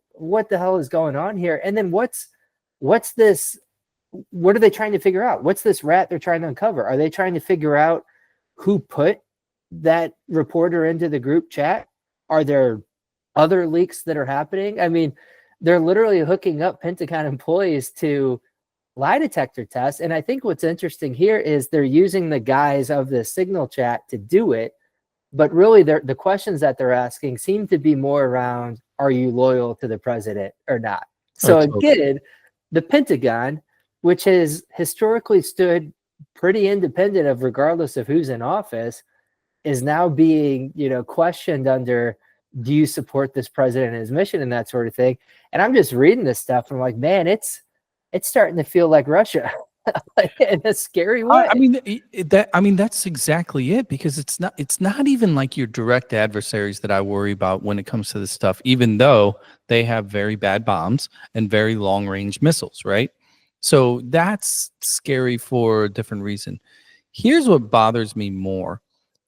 the hell is going on here? And then what's this? What are they trying to figure out? What's this rat they're trying to uncover? Are they trying to figure out who put that reporter into the group chat? Are there other leaks that are happening? I mean, they're literally hooking up Pentagon employees to lie detector tests. And I think what's interesting here is they're using the guise of the signal chat to do it. But really, the questions that they're asking seem to be more around, are you loyal to the president or not? So again, the Pentagon, which has historically stood pretty independent of regardless of who's in office, is now being, questioned under, do you support this president and his mission and that sort of thing? And I'm just reading this stuff and I'm like, man, it's starting to feel like Russia. In a scary way. I mean, that's exactly it, because it's not even like your direct adversaries that I worry about when it comes to this stuff, even though they have very bad bombs and very long range missiles, right? So that's scary for a different reason. Here's what bothers me more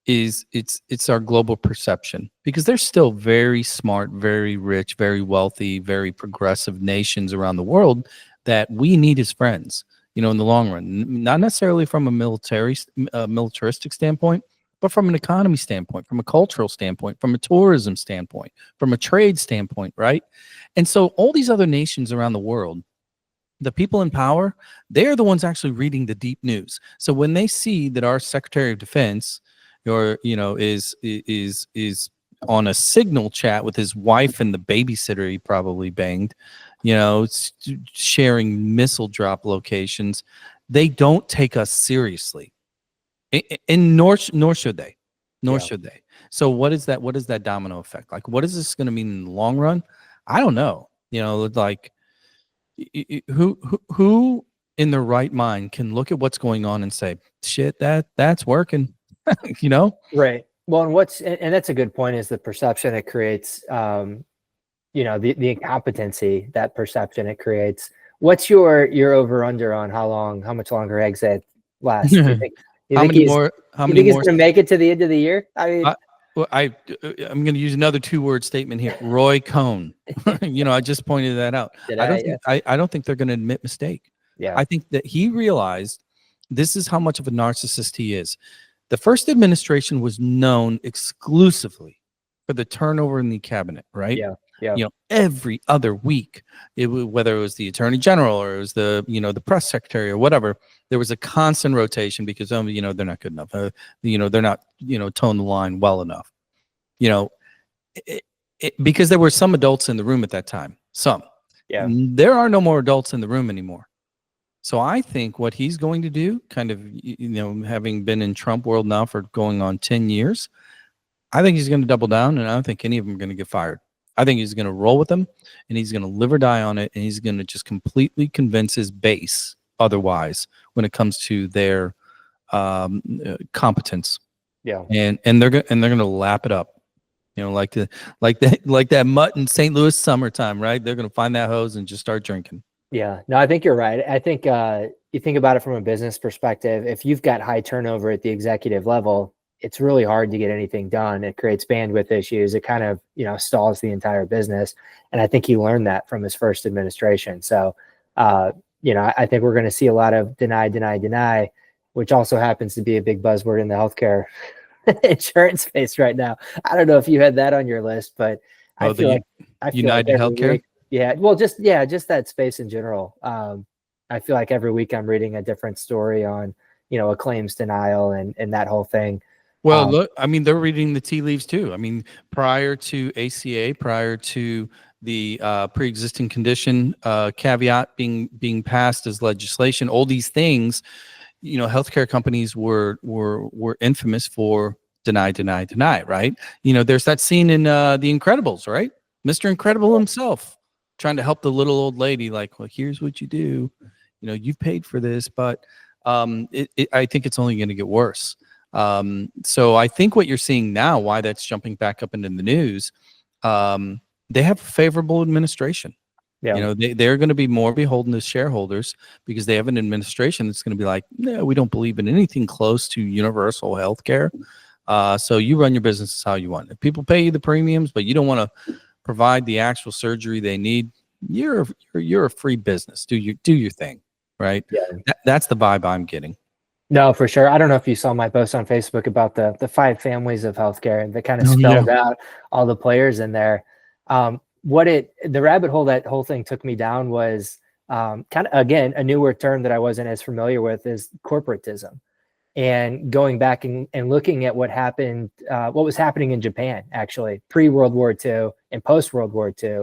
is it's our global perception, because there's still very smart, very rich, very wealthy, very progressive nations around the world that we need as friends. in the long run, not necessarily from a militaristic standpoint, but from an economy standpoint, from a cultural standpoint, from a tourism standpoint, from a trade standpoint, right? And so all these other nations around the world, the people in power, they're the ones actually reading the deep news. So when they see that our Secretary of Defense, or is on a signal chat with his wife and the babysitter he probably banged, sharing missile drop locations, they don't take us seriously, and nor should they, should they. So what is that domino effect? Like, what is this going to mean in the long run? I don't know. Like, who in their right mind can look at what's going on and say, shit, that's working? Right. Well, and that's a good point, is the perception it creates, the incompetency, that perception it creates. What's your over under on how much longer exit lasts? Do you think, how many he's more going to make it to the end of the year? I mean, I'm going to use another 2-word statement here. Roy Cohn. I just pointed that out. I don't think they're going to admit mistake. Yeah. I think that he realized this is how much of a narcissist he is. The first administration was known exclusively for the turnover in the cabinet, right? Yeah. Yeah. Every other week, whether it was the attorney general or it was the press secretary or whatever, there was a constant rotation because they're not good enough. They're not towing the line well enough. Because there were some adults in the room at that time. Some. Yeah. There are no more adults in the room anymore. So I think what he's going to do, kind of, having been in Trump world now for going on 10 years, I think he's going to double down, and I don't think any of them are going to get fired. I think he's going to roll with them, and he's going to live or die on it, and he's going to just completely convince his base otherwise when it comes to their competence. Yeah. And they're going to lap it up. Like that mutt in St. Louis summertime, right? They're going to find that hose and just start drinking. Yeah, no, I think you're right. I think you think about it from a business perspective. If you've got high turnover at the executive level, it's really hard to get anything done. It creates bandwidth issues. It kind of, stalls the entire business. And I think he learned that from his first administration. So, I think we're going to see a lot of deny, which also happens to be a big buzzword in the healthcare insurance space right now. I don't know if you had that on your list, but I feel like United Healthcare. Yeah, well, just that space in general. I feel like every week I'm reading a different story on, a claims denial and that whole thing. Well, look, I mean, they're reading the tea leaves too. I mean, prior to ACA, prior to the pre-existing condition caveat being passed as legislation, all these things, healthcare companies were infamous for deny, right? There's that scene in The Incredibles, right? Mr. Incredible himself trying to help the little old lady, like, well, here's what you do. You've paid for this, but I think it's only going to get worse. So I think what you're seeing now, why that's jumping back up into the news, they have a favorable administration. Yeah. They're going to be more beholden to shareholders because they have an administration that's going to be like, no, we don't believe in anything close to universal health care. So you run your business how you want. If people pay you the premiums, but you don't want to provide the actual surgery they need, you're a free business. Do your thing, right? Yeah. That's the vibe I'm getting. No, for sure. I don't know if you saw my post on Facebook about the 5 families of healthcare that kind of spelled out all the players in there. The rabbit hole that whole thing took me down was kind of, again, a newer term that I wasn't as familiar with is corporatism. And going back and looking at what was happening in Japan, actually, pre-World War II and post-World War II,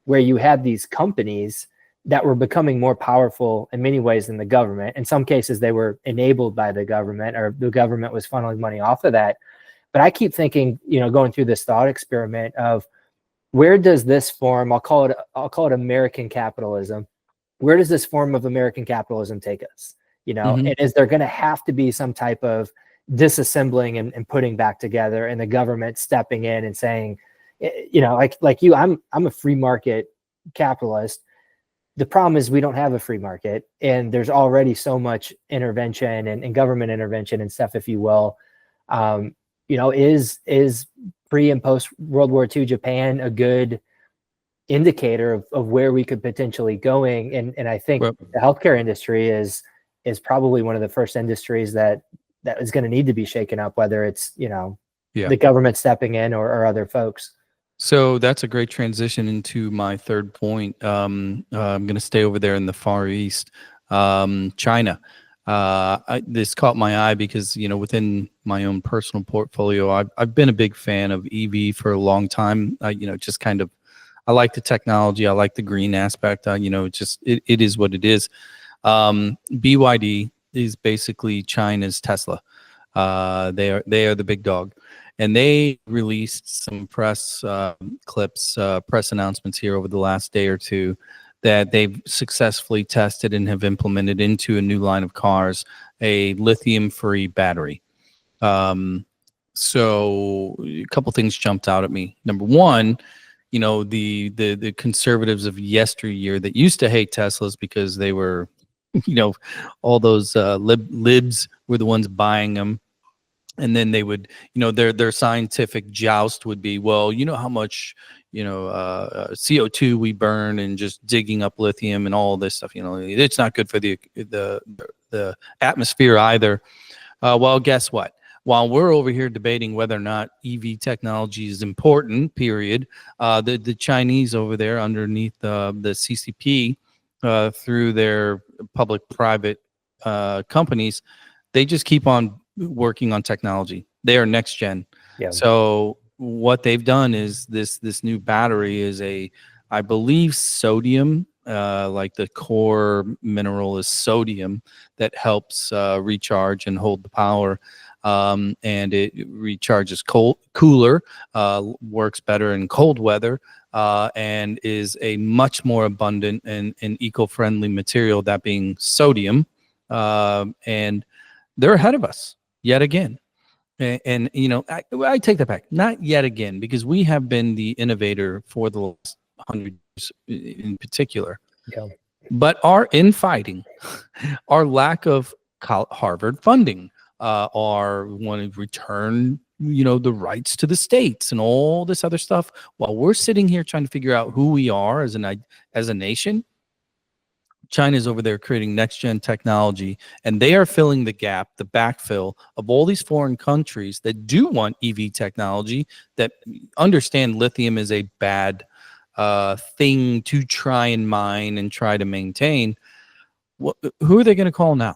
where you had these companies that were becoming more powerful in many ways than the government. In some cases, they were enabled by the government, or the government was funneling money off of that. But I keep thinking, going through this thought experiment of where does this form, I'll call it American capitalism. Where does this form of American capitalism take us? And is there going to have to be some type of disassembling and putting back together, and the government stepping in and saying, like you, I'm a free market capitalist. The problem is we don't have a free market, and there's already so much intervention and government intervention and stuff, if you will. Is pre and post World War II Japan a good indicator of where we could potentially going? And I think the healthcare industry is is probably one of the first industries that is going to need to be shaken up, whether it's, Yeah. the government stepping in or other folks. So that's a great transition into my third point. I'm going to stay over there in the Far East, China. This caught my eye because, within my own personal portfolio, I've been a big fan of EV for a long time. Just kind of, I like the technology. I like the green aspect. It is what it is. BYD is basically China's Tesla. They are the big dog. And they released some press clips, press announcements here over the last day or two that they've successfully tested and have implemented into a new line of cars a lithium-free battery. So a couple things jumped out at me. Number one, the conservatives of yesteryear that used to hate Teslas because they were, all those libs were the ones buying them. And then they would, their scientific joust would be, well, how much, CO2 we burn and just digging up lithium and all this stuff. It's not good for the atmosphere either. Well, guess what? While we're over here debating whether or not EV technology is important, period, the Chinese over there underneath the CCP through their public-private companies, they just keep on working on technology. They are next gen. Yeah. So what they've done is this new battery is I believe sodium, like the core mineral is sodium that helps recharge and hold the power. And it recharges cooler, works better in cold weather, and is a much more abundant and eco-friendly material, that being sodium. And they're ahead of us yet again. And I take that back. Not yet again, because we have been the innovator for the last 100 years in particular. Yeah. But our infighting, our lack of Harvard funding, our want to return, the rights to the states and all this other stuff, while we're sitting here trying to figure out who we are as a nation, China's over there creating next-gen technology, and they are filling the gap, the backfill of all these foreign countries that do want EV technology, that understand lithium is a bad thing to try and mine and try to maintain. Who are they going to call now?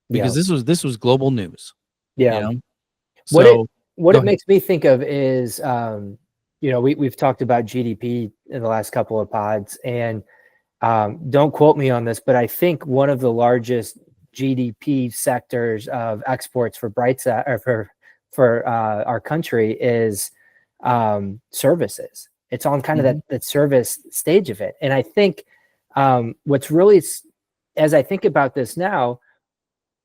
Because this was global news. Yeah. So what it makes me think of is, we've talked about GDP in the last couple of pods, and don't quote me on this, but I think one of the largest GDP sectors of exports for for our country is services. It's on kind of that service stage of it. And I think what's really, as I think about this now,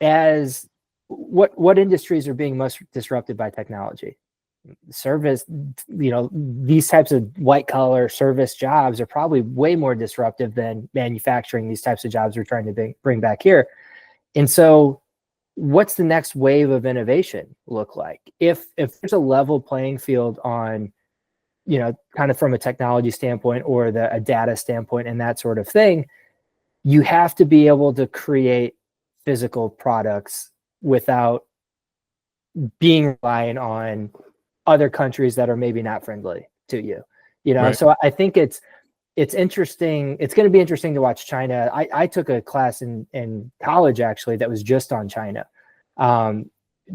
as what industries are being most disrupted by technology? Service, these types of white collar service jobs are probably way more disruptive than manufacturing, these types of jobs we're trying to bring back here. And so what's the next wave of innovation look like? If there's a level playing field on, kind of from a technology standpoint or a data standpoint and that sort of thing, you have to be able to create physical products without being reliant on other countries that are maybe not friendly to you, Right. So I think it's interesting. It's going to be interesting to watch China. I took a class in college actually that was just on China,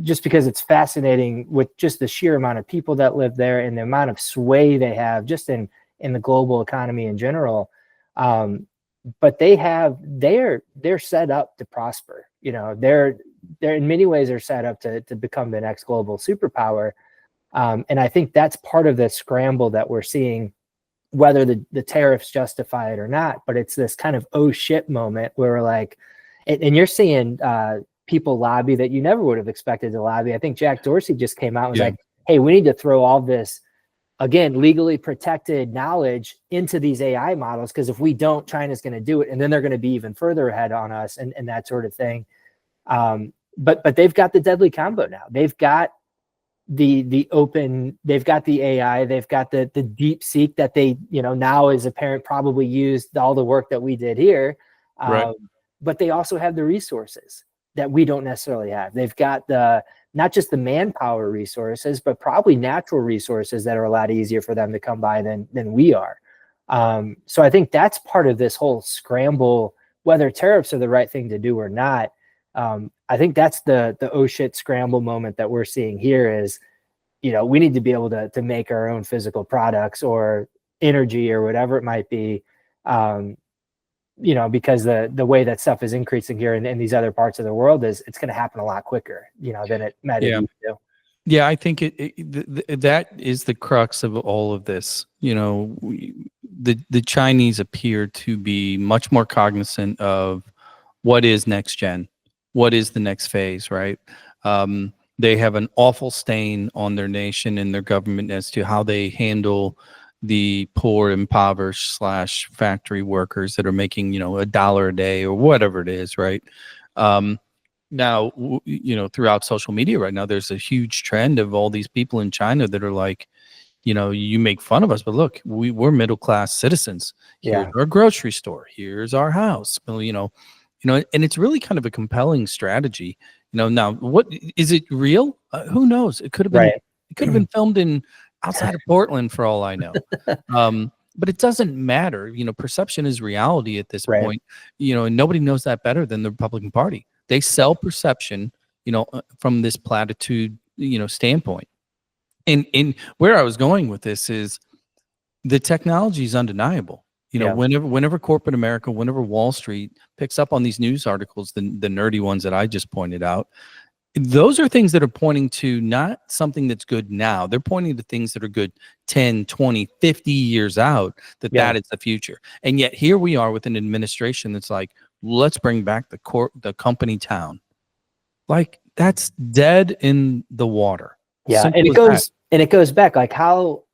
just because it's fascinating with just the sheer amount of people that live there and the amount of sway they have just in the global economy in general. But they're set up to prosper. They're in many ways are set up to become the next global superpower. And I think that's part of the scramble that we're seeing, whether the tariffs justify it or not. But it's this kind of oh shit moment where we're like, and you're seeing people lobby that you never would have expected to lobby. I think Jack Dorsey just came out and was like, hey, we need to throw all this, again, legally protected knowledge into these AI models, because if we don't, China's going to do it, and then they're going to be even further ahead on us and that sort of thing. But they've got the deadly combo now. They've got the open, they've got the AI, they've got the deep seek that they, now is apparent probably used all the work that we did here. Right. But they also have the resources. that we don't necessarily have. They've got not just the manpower resources, but probably natural resources that are a lot easier for them to come by than we are. So I think that's part of this whole scramble, whether tariffs are the right thing to do or not. I think that's the oh shit scramble moment that we're seeing here is, we need to be able to make our own physical products or energy or whatever it might be, because the way that stuff is increasing here in these other parts of the world is it's going to happen a lot quicker, than it might have used to. Yeah, I think that is the crux of all of this. The Chinese appear to be much more cognizant of what is next gen, what is the next phase, right? They have an awful stain on their nation and their government as to how they handle the poor, impoverished / factory workers that are making, $1 a day or whatever it is, right? Now, throughout social media right now, there's a huge trend of all these people in China that are like, you make fun of us, but look, we're middle-class citizens. Here's our grocery store. Here's our house. And it's really kind of a compelling strategy. Now what is it real? Who knows? It could have been. Right. It could have been filmed in outside of Portland for all I know. But it doesn't matter. Perception is reality at this point. And nobody knows that better than the Republican Party. They sell perception. From this platitude, standpoint. And where I was going with this is the technology is undeniable. Whenever corporate America, whenever Wall Street picks up on these news articles, the nerdy ones that I just pointed out, those are things that are pointing to not something that's good now. They're pointing to things that are good 10, 20, 50 years out, that is the future. And yet here we are with an administration that's like, let's bring back the company town. Like, that's dead in the water. Yeah. Simple and it goes back, like how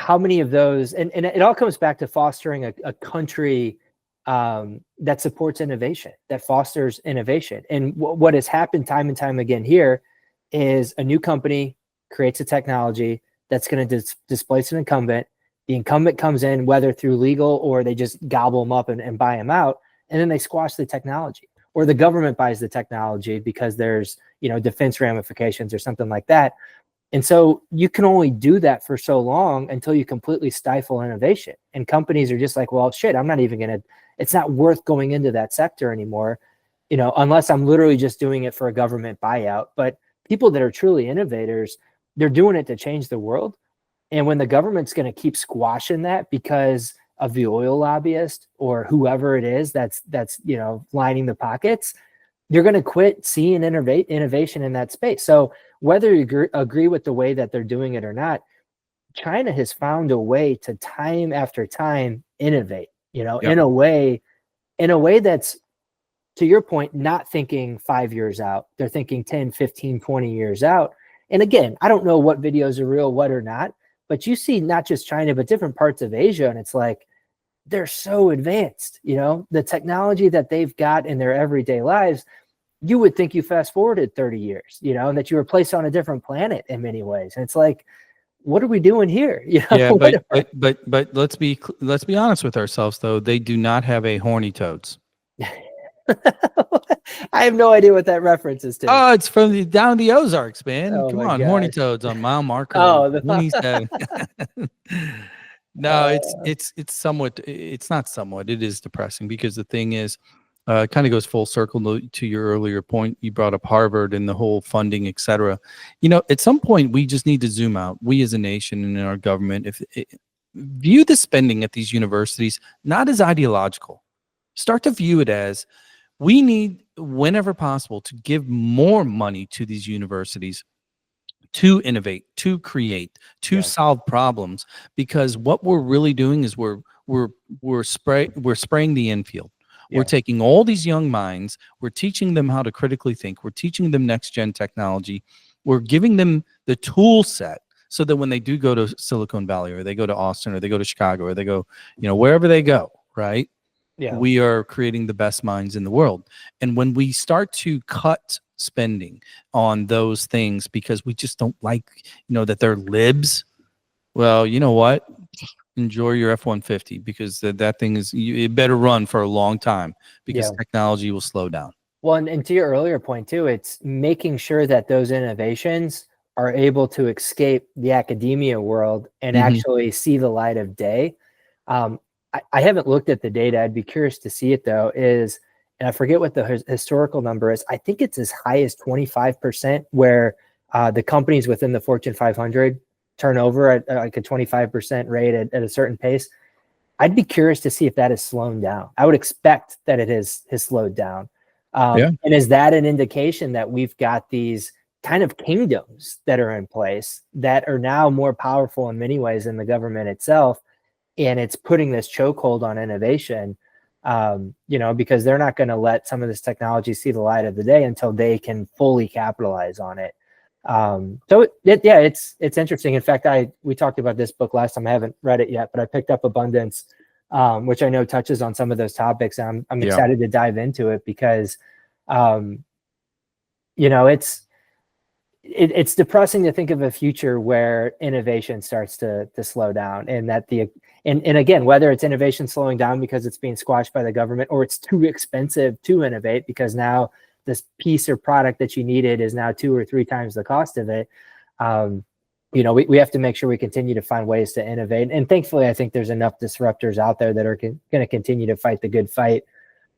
many of those, and it all comes back to fostering a country that supports innovation, that fosters innovation. And what has happened time and time again here is a new company creates a technology that's going to displace an incumbent. The incumbent comes in, whether through legal or they just gobble them up and buy them out, and then they squash the technology. Or the government buys the technology because there's, defense ramifications or something like that. And so you can only do that for so long until you completely stifle innovation. And companies are just like, well, shit, it's not worth going into that sector anymore, unless I'm literally just doing it for a government buyout. But people that are truly innovators, they're doing it to change the world. And when the government's going to keep squashing that because of the oil lobbyist or whoever it is that's lining the pockets, you're going to quit seeing innovation in that space. So whether you agree with the way that they're doing it or not, China has found a way to time after time innovate, in a way that's, to your point, not thinking 5 years out. They're thinking 10, 15, 20 years out. And again, I don't know what videos are real, what are not, but you see not just China, but different parts of Asia. And it's like, they're so advanced, the technology that they've got in their everyday lives. You would think you fast forwarded 30 years, and that you were placed on a different planet in many ways. And it's like, what are we doing here? Yeah, but let's be honest with ourselves though. They do not have a horny toads. I have no idea what that reference is to. Oh, it's from down the Ozarks, man. Oh, come on, gosh. Horny toads on mile marker. Oh, 27. No, it's not somewhat. It is depressing because the thing is, it kind of goes full circle to your earlier point. You brought up Harvard and the whole funding, et cetera. At some point, we just need to zoom out. We as a nation and in our government, view the spending at these universities not as ideological. Start to view it as we need, whenever possible, to give more money to these universities to innovate, to create, to solve problems. Because what we're really doing is we're spraying the infield. Yeah. We're taking all these young minds, we're teaching them how to critically think, we're teaching them next gen technology, we're giving them the tool set so that when they do go to Silicon Valley or they go to Austin or they go to Chicago or they go, wherever they go, right? Yeah. We are creating the best minds in the world. And when we start to cut spending on those things because we just don't like, that they're libs, well, you know what? Enjoy your F-150 because that thing is, it better run for a long time because technology will slow down. Well, and to your earlier point too, it's making sure that those innovations are able to escape the academia world and actually see the light of day. I haven't looked at the data. I'd be curious to see it though, and I forget what the historical number is. I think it's as high as 25% where the companies within the Fortune 500 turn over at like a 25% rate at a certain pace. I'd be curious to see if that is slowing down. I would expect that it has slowed down. And is that an indication that we've got these kind of kingdoms that are in place that are now more powerful in many ways than the government itself? And it's putting this chokehold on innovation, because they're not going to let some of this technology see the light of the day until they can fully capitalize on it. It's interesting. In fact, we talked about this book last time. I haven't read it yet, but I picked up Abundance, which I know touches on some of those topics. And I'm excited to dive into it because, it's depressing to think of a future where innovation starts to slow down, and that and again, whether it's innovation slowing down because it's being squashed by the government, or it's too expensive to innovate because now this piece or product that you needed is now 2 or 3 times the cost of it. We have to make sure we continue to find ways to innovate. And thankfully, I think there's enough disruptors out there that are going to continue to fight the good fight.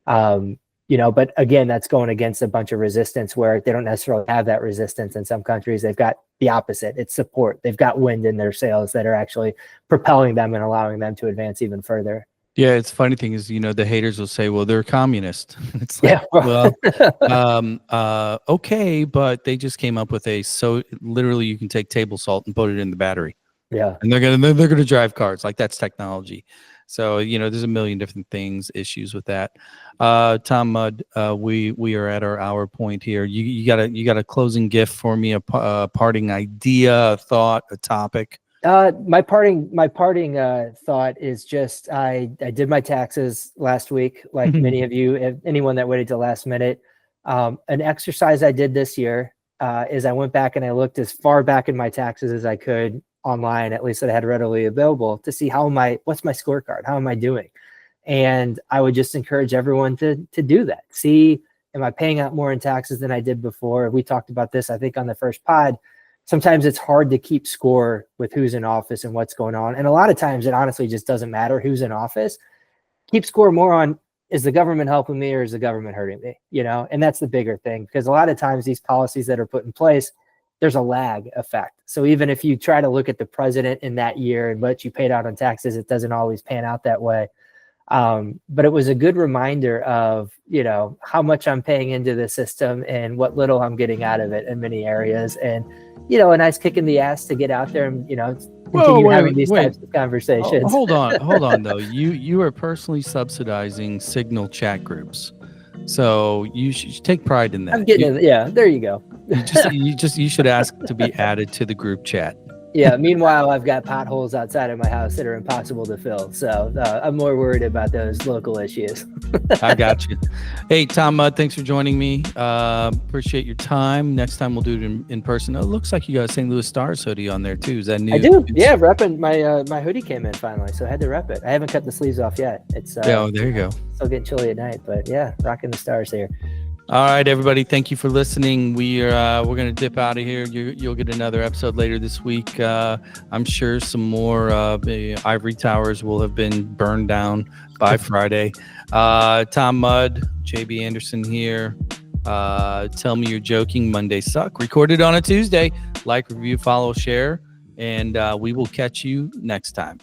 But again, that's going against a bunch of resistance where they don't necessarily have that resistance. In some countries, they've got the opposite. It's support. They've got wind in their sails that are actually propelling them and allowing them to advance even further. Yeah, it's funny thing is, the haters will say, well, they're communist. It's like, okay, but they just came up with literally you can take table salt and put it in the battery. Yeah. And they're gonna drive cars. Like, that's technology. So, there's a million different issues with that. Tom Mudd, we are at our hour point here. You got a closing gift for me, a parting idea, a thought, a topic? My parting thought is just I did my taxes last week, like many of you, anyone that waited till last minute. An exercise I did this year is I went back and I looked as far back in my taxes as I could online, at least that I had readily available, to see what's my scorecard, how am I doing? And I would just encourage everyone to do that. See, am I paying out more in taxes than I did before? We talked about this, I think, on the first pod. Sometimes it's hard to keep score with who's in office and what's going on. And a lot of times it honestly just doesn't matter who's in office. Keep score more on, is the government helping me or is the government hurting me? And that's the bigger thing, because a lot of times these policies that are put in place, there's a lag effect. So even if you try to look at the president in that year and what you paid out on taxes, it doesn't always pan out that way. But it was a good reminder of, how much I'm paying into the system and what little I'm getting out of it in many areas. And, a nice kick in the ass to get out there and, continue having these types of conversations. Oh, hold on though. You are personally subsidizing Signal chat groups. So you should take pride in that. I'm getting it. Yeah, there you go. You should ask to be added to the group chat. Yeah. Meanwhile, I've got potholes outside of my house that are impossible to fill. So I'm more worried about those local issues. I got you. Hey, Tom Mudd, thanks for joining me. Appreciate your time. Next time we'll do it in person. Oh, it looks like you got a St. Louis Stars hoodie on there too. Is that new? I do. Yeah, repping my hoodie came in finally, so I had to rep it. I haven't cut the sleeves off yet. It's there you go. Still getting chilly at night, but yeah, rocking the Stars here. All right, everybody. Thank you for listening. We're going to dip out of here. You'll get another episode later this week. I'm sure some more ivory towers will have been burned down by Friday. Tom Mudd, JB Anderson here. Tell me you're joking. Monday suck. Recorded on a Tuesday. Like, review, follow, share, and we will catch you next time.